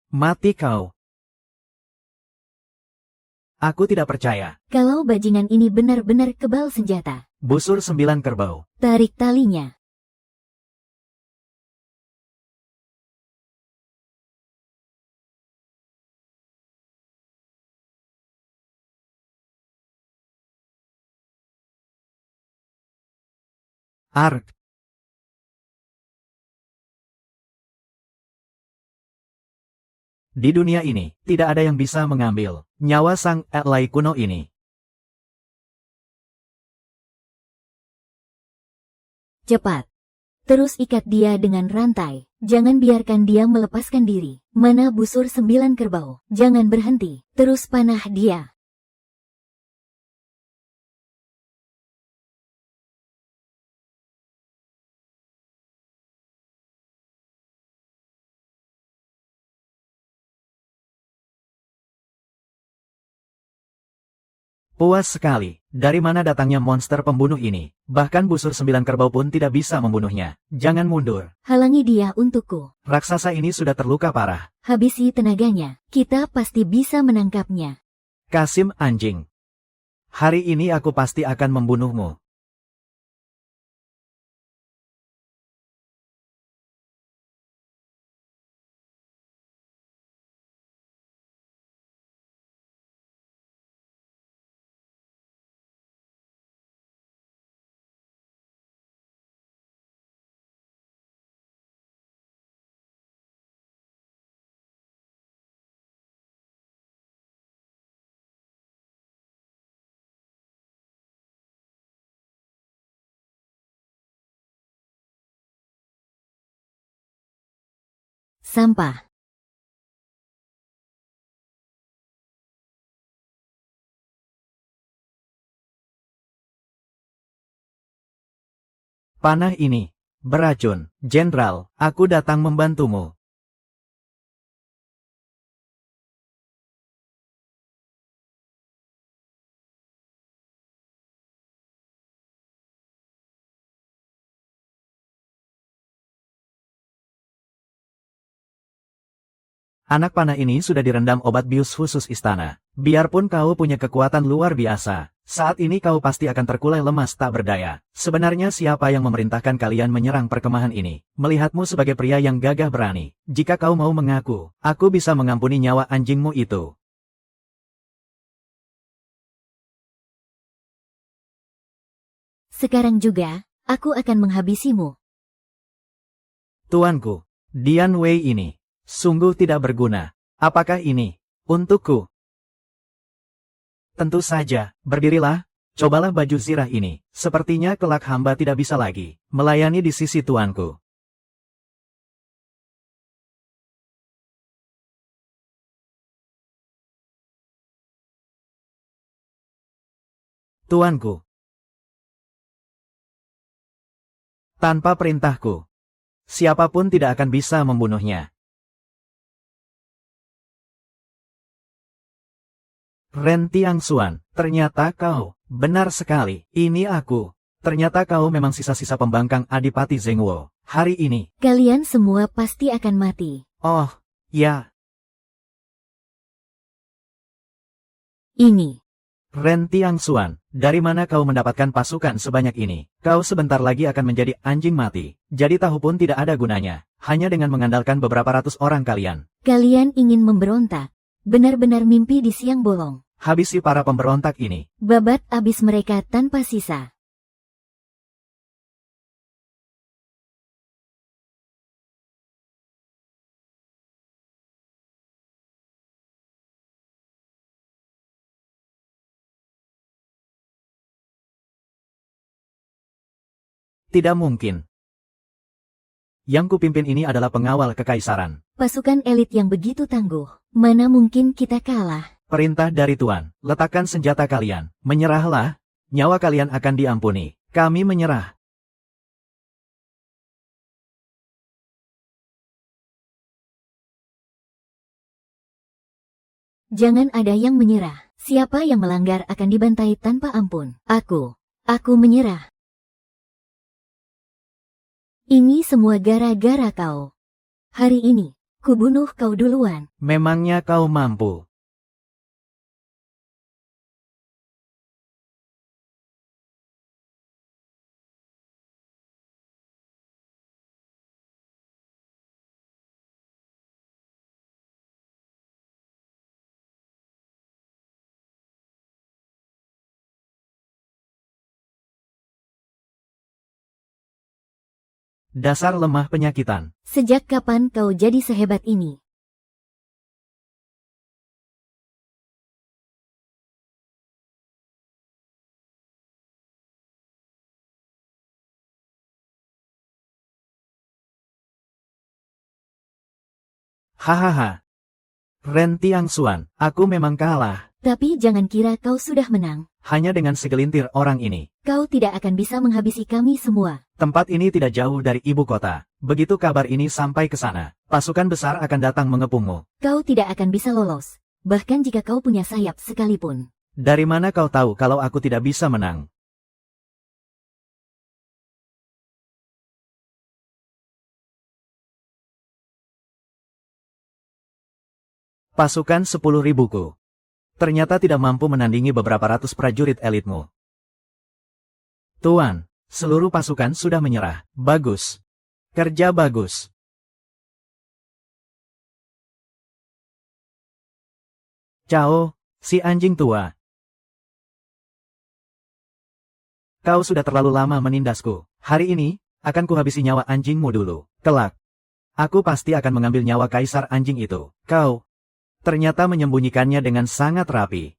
Mati kau. Aku tidak percaya. Kalau bajingan ini benar-benar kebal senjata. Busur 9 kerbau. Tarik talinya. Ark. Di dunia ini, tidak ada yang bisa mengambil nyawa sang Elai kuno ini. Cepat. Terus ikat dia dengan rantai. Jangan biarkan dia melepaskan diri. Mana busur 9 kerbau. Jangan berhenti. Terus panah dia. Puas sekali. Dari mana datangnya monster pembunuh ini? Bahkan busur 9 kerbau pun tidak bisa membunuhnya. Jangan mundur. Halangi dia untukku. Raksasa ini sudah terluka parah. Habisi tenaganya. Kita pasti bisa menangkapnya. Kasim anjing. Hari ini aku pasti akan membunuhmu. Sampah. Panah ini beracun. Jenderal, aku datang membantumu. Anak panah ini sudah direndam obat bius khusus istana. Biarpun kau punya kekuatan luar biasa, saat ini kau pasti akan terkulai lemas tak berdaya. Sebenarnya siapa yang memerintahkan kalian menyerang perkemahan ini? Melihatmu sebagai pria yang gagah berani. Jika kau mau mengaku, aku bisa mengampuni nyawa anjingmu itu. Sekarang juga, aku akan menghabisimu. Tuanku, Dian Wei ini sungguh tidak berguna. Apakah ini untukku? Tentu saja, berdirilah. Cobalah baju zirah ini. Sepertinya kelak hamba tidak bisa lagi melayani di sisi tuanku. Tuanku. Tanpa perintahku, siapapun tidak akan bisa membunuhnya. Ren Tiangxuan, ternyata kau, benar sekali, ini aku. Ternyata kau memang sisa-sisa pembangkang Adipati Zhengwo. Hari ini. Kalian semua pasti akan mati. Oh, ya. Ini. Ren Tiangxuan, dari mana kau mendapatkan pasukan sebanyak ini? Kau sebentar lagi akan menjadi anjing mati. Jadi tahu pun tidak ada gunanya. Hanya dengan mengandalkan beberapa ratus orang kalian. Kalian ingin memberontak. Benar-benar mimpi di siang bolong. Habisi para pemberontak ini. Babat abis mereka tanpa sisa. Tidak mungkin. Yang kupimpin ini adalah pengawal kekaisaran. Pasukan elit yang begitu tangguh. Mana mungkin kita kalah? Perintah dari Tuan, letakkan senjata kalian. Menyerahlah, nyawa kalian akan diampuni. Kami menyerah. Jangan ada yang menyerah. Siapa yang melanggar akan dibantai tanpa ampun. Aku menyerah. Ini semua gara-gara kau. Hari ini, Kubunuh kau duluan. Memangnya kau mampu? Dasar lemah penyakitan. Sejak kapan kau jadi sehebat ini? Hahaha. Ren Tiangxuan, aku memang kalah. Tapi jangan kira kau sudah menang. Hanya dengan segelintir orang ini. Kau tidak akan bisa menghabisi kami semua. Tempat ini tidak jauh dari ibu kota. Begitu kabar ini sampai ke sana, pasukan besar akan datang mengepungmu. Kau tidak akan bisa lolos. Bahkan jika kau punya sayap sekalipun. Dari mana kau tahu kalau aku tidak bisa menang? Pasukan 10.000-ku. Ternyata tidak mampu menandingi beberapa ratus prajurit elitmu. Tuan, seluruh pasukan sudah menyerah. Bagus. Kerja bagus. Cao, si anjing tua. Kau sudah terlalu lama menindasku. Hari ini, akan kuhabisi nyawa anjingmu dulu. Kelak. Aku pasti akan mengambil nyawa kaisar anjing itu. Kau ternyata menyembunyikannya dengan sangat rapi.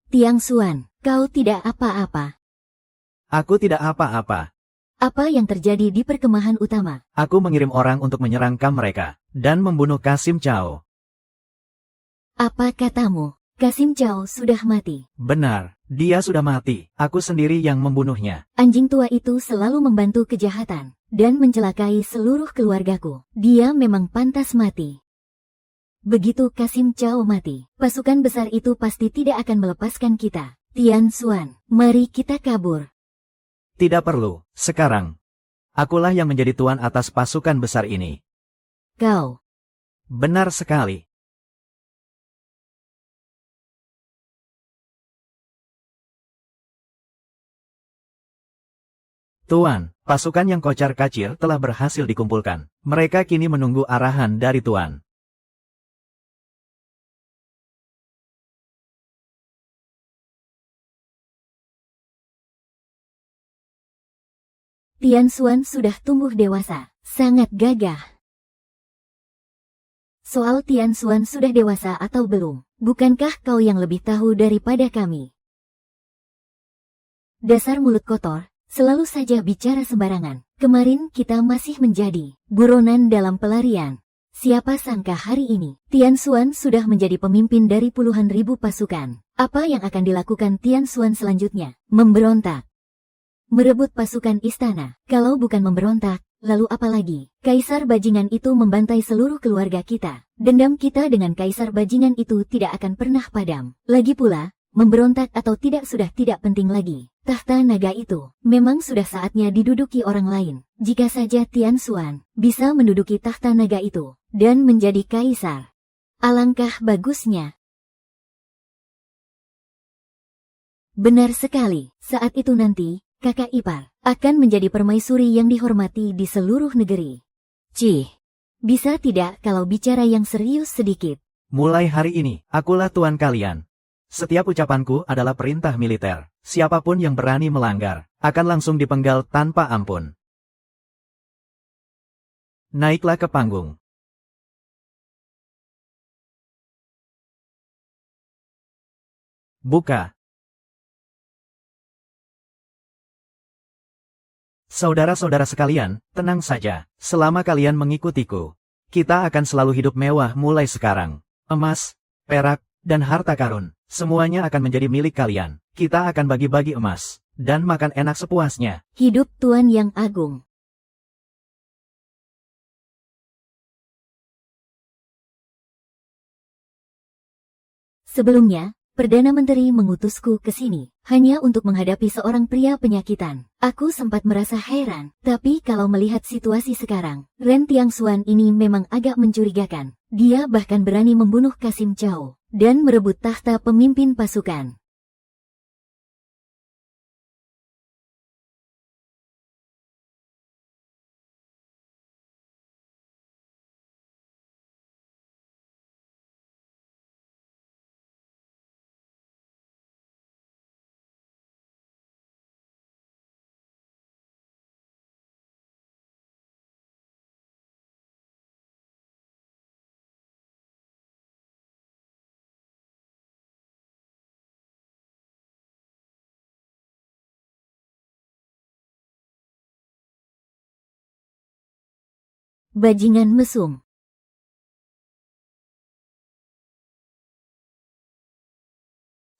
Tiangxuan, kau tidak apa-apa. Aku tidak apa-apa. Apa yang terjadi di perkemahan utama? Aku mengirim orang untuk menyerang kamp mereka, dan membunuh Kasim Cao. Apa katamu? Kasim Cao sudah mati. Benar, dia sudah mati. Aku sendiri yang membunuhnya. Anjing tua itu selalu membantu kejahatan, dan mencelakai seluruh keluargaku. Dia memang pantas mati. Begitu Kasim Cao mati, pasukan besar itu pasti tidak akan melepaskan kita. Tiangxuan, mari kita kabur. Tidak perlu, sekarang. Akulah yang menjadi tuan atas pasukan besar ini. Kau. Benar sekali. Tuan, pasukan yang kocar-kacir telah berhasil dikumpulkan. Mereka kini menunggu arahan dari Tuan. Tiangxuan sudah tumbuh dewasa, sangat gagah. Soal Tiangxuan sudah dewasa atau belum, bukankah kau yang lebih tahu daripada kami? Dasar mulut kotor, selalu saja bicara sembarangan. Kemarin kita masih menjadi buronan dalam pelarian. Siapa sangka hari ini, Tiangxuan sudah menjadi pemimpin dari puluhan ribu pasukan. Apa yang akan dilakukan Tiangxuan selanjutnya? Memberontak. Merebut pasukan istana. Kalau bukan memberontak, lalu apa lagi? Kaisar bajingan itu membantai seluruh keluarga kita. Dendam kita dengan kaisar bajingan itu tidak akan pernah padam. Lagi pula, memberontak atau tidak sudah tidak penting lagi. Tahta naga itu memang sudah saatnya diduduki orang lain. Jika saja Tiangxuan bisa menduduki tahta naga itu dan menjadi kaisar, alangkah bagusnya. Benar sekali, saat itu nanti, kakak ipar akan menjadi permaisuri yang dihormati di seluruh negeri. Cih, bisa tidak kalau bicara yang serius sedikit? Mulai hari ini, akulah tuan kalian. Setiap ucapanku adalah perintah militer. Siapapun yang berani melanggar, akan langsung dipenggal tanpa ampun. Naiklah ke panggung. Buka. Saudara-saudara sekalian, tenang saja. Selama kalian mengikutiku, kita akan selalu hidup mewah mulai sekarang. Emas, perak, dan harta karun, semuanya akan menjadi milik kalian. Kita akan bagi-bagi emas, dan makan enak sepuasnya. Hidup Tuan yang agung. Sebelumnya, Perdana Menteri mengutusku ke sini, hanya untuk menghadapi seorang pria penyakitan. Aku sempat merasa heran, tapi kalau melihat situasi sekarang, Ren Tiangxuan ini memang agak mencurigakan. Dia bahkan berani membunuh Kasim Cao, dan merebut tahta pemimpin pasukan. Bajingan mesum.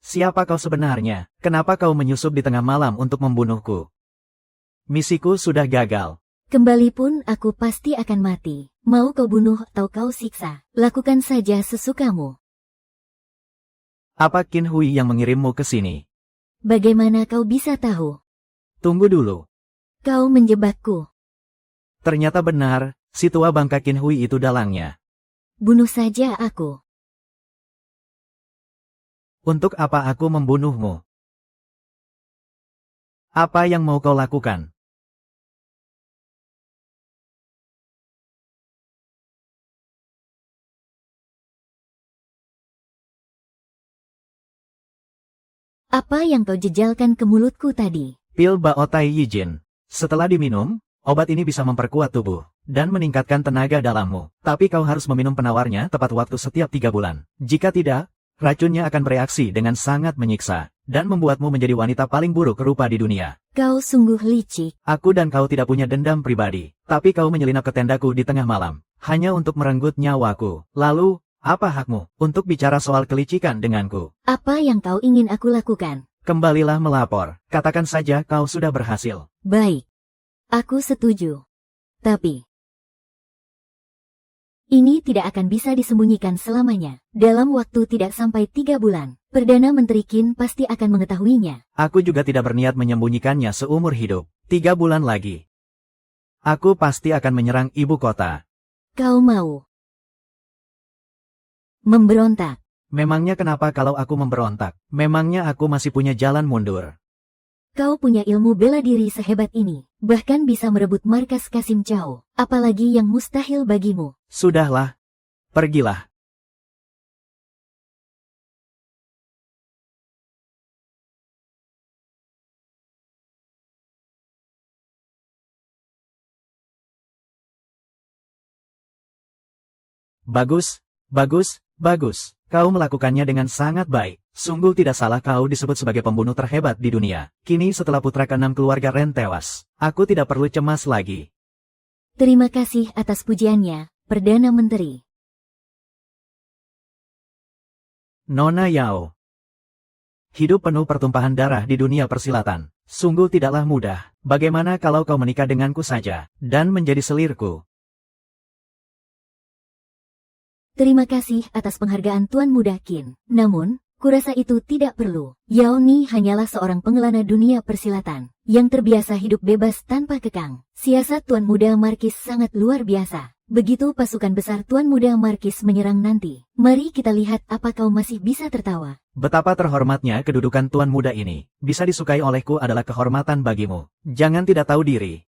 Siapa kau sebenarnya? Kenapa kau menyusup di tengah malam untuk membunuhku? Misiku sudah gagal. Kembali pun aku pasti akan mati. Mau kau bunuh atau kau siksa, lakukan saja sesukamu. Apa Qin Hui yang mengirimmu ke sini? Bagaimana kau bisa tahu? Tunggu dulu. Kau menjebakku. Ternyata benar, si tua bangka Qin Hui itu dalangnya. Bunuh saja aku. Untuk apa aku membunuhmu? Apa yang mau kau lakukan? Apa yang kau jejalkan ke mulutku tadi? Pil Baotai Yijin. Setelah diminum, obat ini bisa memperkuat tubuh dan meningkatkan tenaga dalammu. Tapi kau harus meminum penawarnya tepat waktu setiap 3 bulan. Jika tidak, racunnya akan bereaksi dengan sangat menyiksa dan membuatmu menjadi wanita paling buruk rupa di dunia. Kau sungguh licik. Aku dan kau tidak punya dendam pribadi, tapi kau menyelinap ke tendaku di tengah malam, hanya untuk merenggut nyawaku. Lalu, apa hakmu untuk bicara soal kelicikan denganku? Apa yang kau ingin aku lakukan? Kembalilah melapor, katakan saja kau sudah berhasil. Baik. Aku setuju. Tapi ini tidak akan bisa disembunyikan selamanya. Dalam waktu tidak sampai 3 bulan, Perdana Menteri Qin pasti akan mengetahuinya. Aku juga tidak berniat menyembunyikannya seumur hidup. 3 bulan lagi, aku pasti akan menyerang ibu kota. Kau mau memberontak? Memangnya kenapa kalau aku memberontak? Memangnya aku masih punya jalan mundur? Kau punya ilmu bela diri sehebat ini, bahkan bisa merebut markas Kasim Cao, apalagi yang mustahil bagimu. Sudahlah, pergilah. Bagus, bagus, bagus. Kau melakukannya dengan sangat baik. Sungguh tidak salah kau disebut sebagai pembunuh terhebat di dunia. Kini setelah putra ke-6 keluarga Ren tewas, aku tidak perlu cemas lagi. Terima kasih atas pujiannya, Perdana Menteri. Nona Yao. Hidup penuh pertumpahan darah di dunia persilatan. Sungguh tidaklah mudah. Bagaimana kalau kau menikah denganku saja, dan menjadi selirku? Terima kasih atas penghargaan Tuan Muda Qin. Namun, kurasa itu tidak perlu. Yao Ni hanyalah seorang pengelana dunia persilatan, yang terbiasa hidup bebas tanpa kekang. Siasat Tuan Muda Markis sangat luar biasa. Begitu pasukan besar Tuan Muda Markis menyerang nanti, mari kita lihat apa kau masih bisa tertawa. Betapa terhormatnya kedudukan Tuan Muda ini. Bisa disukai olehku adalah kehormatan bagimu. Jangan tidak tahu diri.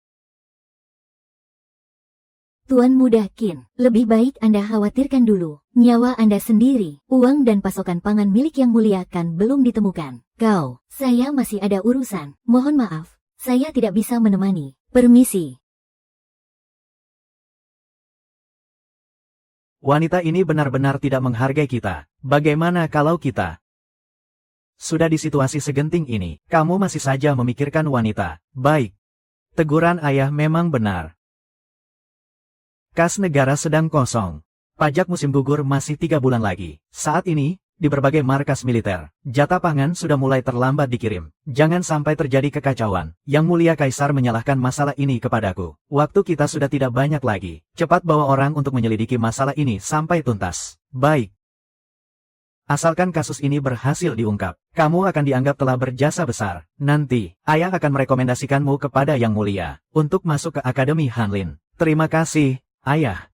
Tuan Muda Qin, lebih baik Anda khawatirkan dulu. Nyawa Anda sendiri, uang dan pasokan pangan milik Yang Mulia kan belum ditemukan. Kau, saya masih ada urusan. Mohon maaf, saya tidak bisa menemani. Permisi. Wanita ini benar-benar tidak menghargai kita. Bagaimana kalau kita sudah di situasi segenting ini, kamu masih saja memikirkan wanita? Baik. Teguran ayah memang benar. Kas negara sedang kosong. Pajak musim gugur masih 3 bulan lagi. Saat ini, di berbagai markas militer, jatah pangan sudah mulai terlambat dikirim. Jangan sampai terjadi kekacauan. Yang Mulia Kaisar menyalahkan masalah ini kepadaku. Waktu kita sudah tidak banyak lagi. Cepat bawa orang untuk menyelidiki masalah ini sampai tuntas. Baik. Asalkan kasus ini berhasil diungkap, kamu akan dianggap telah berjasa besar. Nanti, ayah akan merekomendasikanmu kepada Yang Mulia untuk masuk ke Akademi Hanlin. Terima kasih, ayah.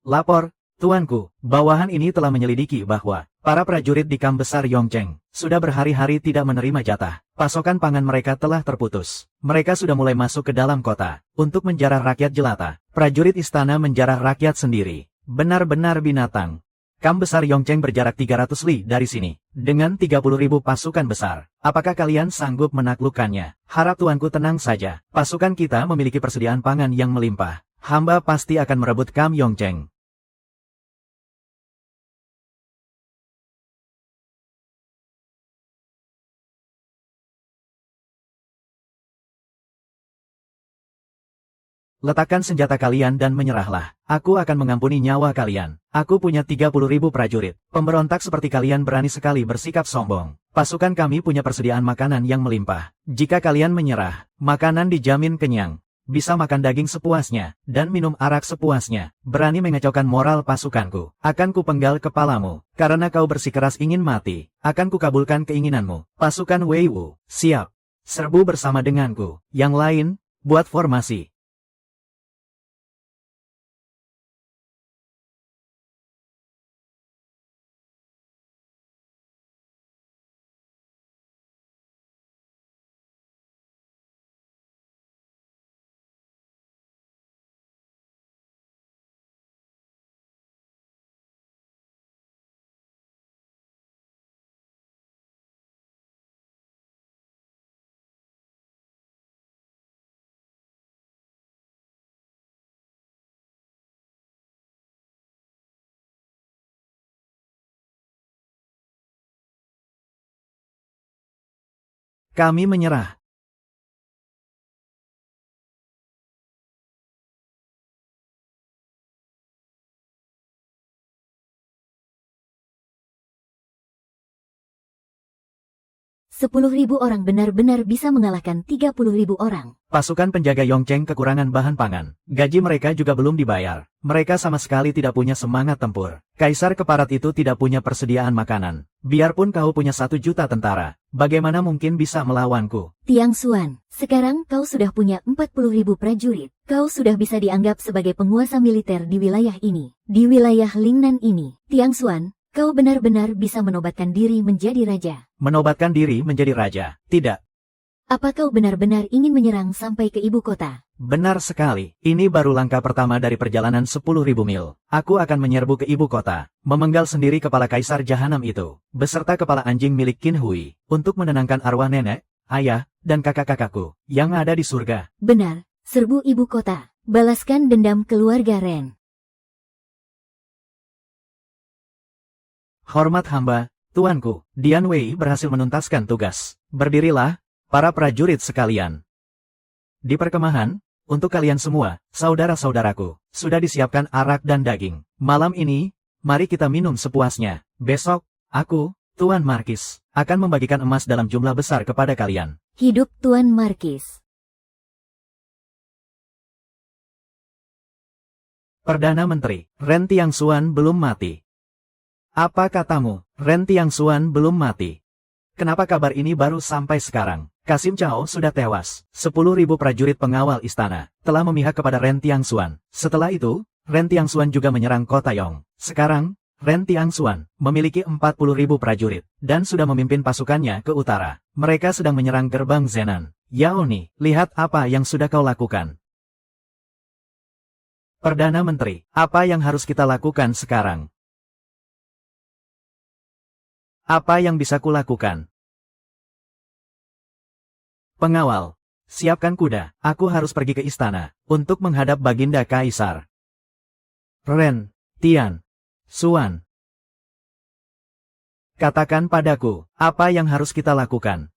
Lapor, tuanku, bawahan ini telah menyelidiki bahwa para prajurit di kamp besar Yongcheng sudah berhari-hari tidak menerima jatah. Pasokan pangan mereka telah terputus. Mereka sudah mulai masuk ke dalam kota untuk menjarah rakyat jelata. Prajurit istana menjarah rakyat sendiri. Benar-benar binatang. Kamp besar Yongcheng berjarak 300 li dari sini, dengan 30.000 pasukan besar. Apakah kalian sanggup menaklukkannya? Harap tuanku tenang saja. Pasukan kita memiliki persediaan pangan yang melimpah. Hamba pasti akan merebut kamp Yongcheng. Letakkan senjata kalian dan menyerahlah. Aku akan mengampuni nyawa kalian. Aku punya 30.000 prajurit. Pemberontak seperti kalian berani sekali bersikap sombong. Pasukan kami punya persediaan makanan yang melimpah. Jika kalian menyerah, makanan dijamin kenyang. Bisa makan daging sepuasnya, dan minum arak sepuasnya. Berani mengacaukan moral pasukanku. Akan kupenggal kepalamu, karena kau bersikeras ingin mati. Akan kukabulkan keinginanmu. Pasukan Wei Wu, siap. Serbu bersama denganku. Yang lain, buat formasi. Kami menyerah. "10.000 orang benar-benar bisa mengalahkan 30.000 orang. Pasukan penjaga Yongcheng kekurangan bahan pangan. Gaji mereka juga belum dibayar. Mereka sama sekali tidak punya semangat tempur. Kaisar keparat itu tidak punya persediaan makanan. Biarpun kau punya 1 juta tentara, bagaimana mungkin bisa melawanku? Tiang Xuan, sekarang kau sudah punya 40.000 prajurit. Kau sudah bisa dianggap sebagai penguasa militer di wilayah ini. Di wilayah Lingnan ini, Tiang Xuan, kau benar-benar bisa menobatkan diri menjadi raja. Menobatkan diri menjadi raja? Tidak. Apa kau benar-benar ingin menyerang sampai ke ibu kota? Benar sekali. Ini baru langkah pertama dari perjalanan 10.000 mil. Aku akan menyerbu ke ibu kota, memenggal sendiri kepala Kaisar Jahanam itu, beserta kepala anjing milik Qin Hui, untuk menenangkan arwah nenek, ayah, dan kakak-kakakku, yang ada di surga. Benar, serbu ibu kota. Balaskan dendam keluarga Ren. Hormat hamba, tuanku, Dian Wei berhasil menuntaskan tugas. Berdirilah, para prajurit sekalian. Di perkemahan, untuk kalian semua, saudara-saudaraku, sudah disiapkan arak dan daging. Malam ini, mari kita minum sepuasnya. Besok, aku, Tuan Markis, akan membagikan emas dalam jumlah besar kepada kalian. Hidup Tuan Markis. Perdana Menteri, Ren Tiangxuan belum mati. Apa katamu, Ren Tiangxuan belum mati? Kenapa kabar ini baru sampai sekarang? Kasim Cao sudah tewas. 10.000 prajurit pengawal istana telah memihak kepada Ren Tiangxuan. Setelah itu, Ren Tiangxuan juga menyerang kota Yong. Sekarang, Ren Tiangxuan memiliki 40.000 prajurit dan sudah memimpin pasukannya ke utara. Mereka sedang menyerang gerbang Zenan. Yao Ni, lihat apa yang sudah kau lakukan. Perdana Menteri, apa yang harus kita lakukan sekarang? Apa yang bisa kulakukan? Pengawal, siapkan kuda. Aku harus pergi ke istana untuk menghadap Baginda Kaisar. Ren, Tian, Xuan. Katakan padaku, apa yang harus kita lakukan?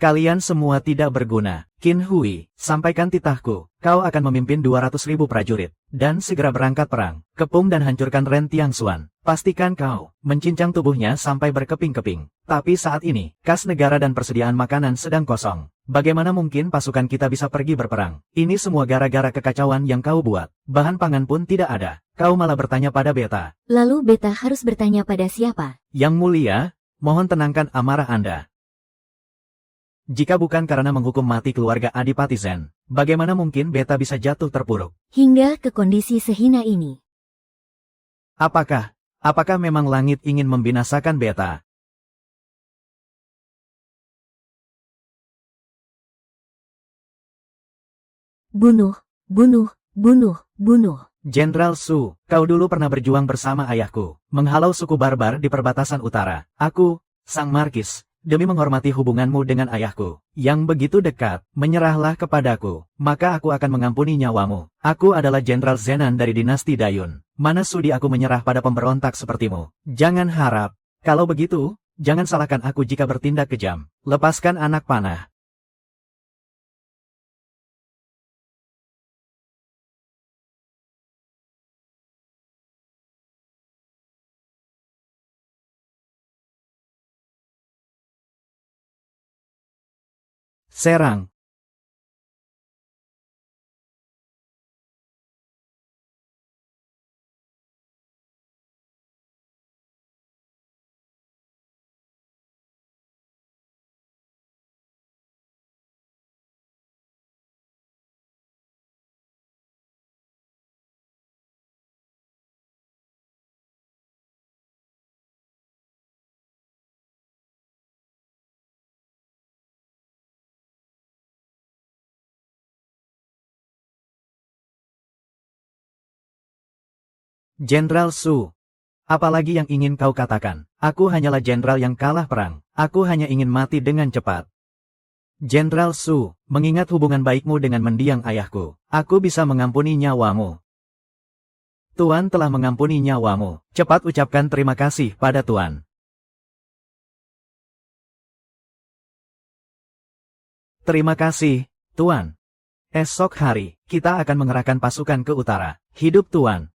Kalian semua tidak berguna. Qin Hui, sampaikan titahku, kau akan memimpin 200.000 prajurit, dan segera berangkat perang, kepung dan hancurkan Ren Tiangxuan. Pastikan kau mencincang tubuhnya sampai berkeping-keping. Tapi saat ini, kas negara dan persediaan makanan sedang kosong. Bagaimana mungkin pasukan kita bisa pergi berperang? Ini semua gara-gara kekacauan yang kau buat. Bahan pangan pun tidak ada. Kau malah bertanya pada Beta. Lalu Beta harus bertanya pada siapa? Yang mulia, mohon tenangkan amarah Anda. Jika bukan karena menghukum mati keluarga Adipati Zen, bagaimana mungkin Beta bisa jatuh terpuruk? Hingga ke kondisi sehina ini. Apakah memang langit ingin membinasakan Beta? Bunuh, bunuh, bunuh, bunuh. Jenderal Su, kau dulu pernah berjuang bersama ayahku, menghalau suku barbar di perbatasan utara. Aku, Sang Markis, demi menghormati hubunganmu dengan ayahku, yang begitu dekat, menyerahlah kepadaku, maka aku akan mengampuni nyawamu. Aku adalah Jenderal Zenan dari dinasti Dayun. Mana sudi aku menyerah pada pemberontak sepertimu. Jangan harap, kalau begitu, jangan salahkan aku jika bertindak kejam. Lepaskan anak panah. Serang. Jenderal Su. Apalagi yang ingin kau katakan? Aku hanyalah jenderal yang kalah perang. Aku hanya ingin mati dengan cepat. Jenderal Su, mengingat hubungan baikmu dengan mendiang ayahku, aku bisa mengampuni nyawamu. Tuan telah mengampuni nyawamu. Cepat ucapkan terima kasih pada Tuan. Terima kasih, Tuan. Esok hari, kita akan mengerahkan pasukan ke utara. Hidup Tuan.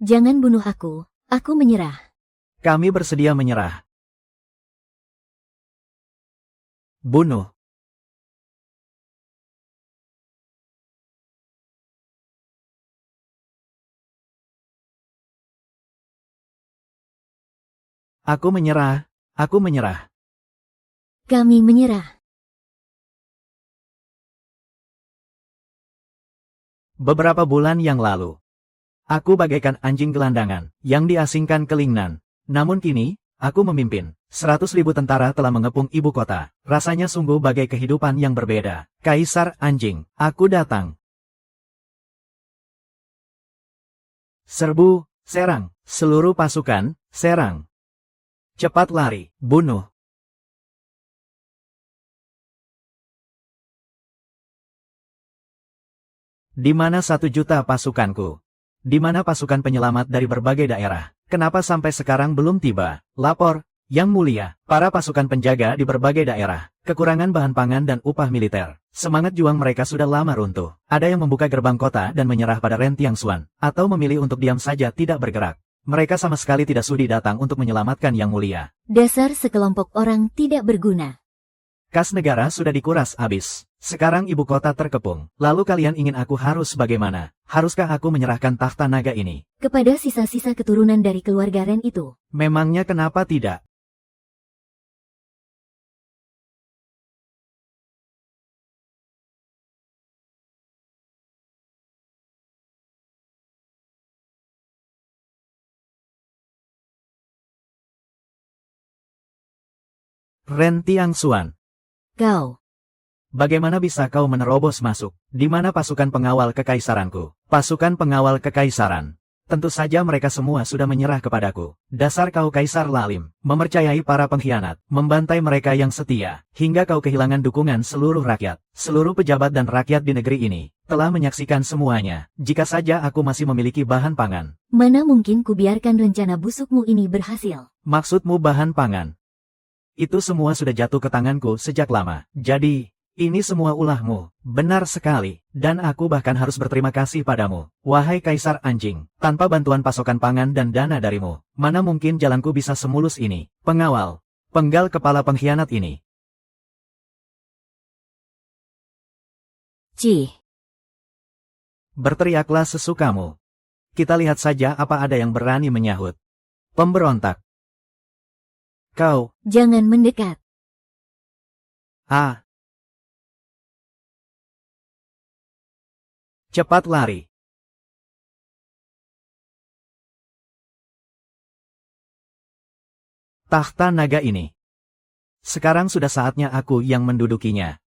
Jangan bunuh aku menyerah. Kami bersedia menyerah. Bunuh. Aku menyerah, aku menyerah. Kami menyerah. Beberapa bulan yang lalu, aku bagaikan anjing gelandangan yang diasingkan ke Lingnan. Namun kini, aku memimpin. 100.000 tentara telah mengepung ibu kota. Rasanya sungguh bagai kehidupan yang berbeda. Kaisar anjing, aku datang. Serbu, serang, seluruh pasukan, serang. Cepat lari, bunuh. Di mana 1 juta pasukanku? Di mana pasukan penyelamat dari berbagai daerah? Kenapa sampai sekarang belum tiba? Lapor, Yang Mulia, para pasukan penjaga di berbagai daerah, kekurangan bahan pangan dan upah militer. Semangat juang mereka sudah lama runtuh. Ada yang membuka gerbang kota dan menyerah pada Ren Tiangxuan, atau memilih untuk diam saja tidak bergerak. Mereka sama sekali tidak sudi datang untuk menyelamatkan Yang Mulia. Dasar sekelompok orang tidak berguna. Kas negara sudah dikuras habis. Sekarang ibu kota terkepung. Lalu kalian ingin aku harus bagaimana? Haruskah aku menyerahkan tahta naga ini kepada sisa-sisa keturunan dari keluarga Ren itu? Memangnya kenapa tidak? Ren Tiangxuan, Kau. bagaimana bisa kau menerobos masuk? Di mana pasukan pengawal kekaisaranku? Pasukan pengawal kekaisaran. Tentu saja mereka semua sudah menyerah kepadaku. Dasar kau Kaisar Lalim, mempercayai para pengkhianat, membantai mereka yang setia, hingga kau kehilangan dukungan seluruh rakyat. Seluruh pejabat dan rakyat di negeri ini telah menyaksikan semuanya. Jika saja aku masih memiliki bahan pangan. Mana mungkin kubiarkan rencana busukmu ini berhasil? Maksudmu bahan pangan? Itu semua sudah jatuh ke tanganku sejak lama. Jadi, ini semua ulahmu. Benar sekali. Dan aku bahkan harus berterima kasih padamu. Wahai Kaisar Anjing, tanpa bantuan pasokan pangan dan dana darimu, mana mungkin jalanku bisa semulus ini. Pengawal, penggal kepala pengkhianat ini. Cih. Berteriaklah sesukamu. Kita lihat saja apa ada yang berani menyahut. Pemberontak. Kau. Jangan mendekat. Ah. Cepat lari. Tahta naga ini. Sekarang sudah saatnya aku yang mendudukinya.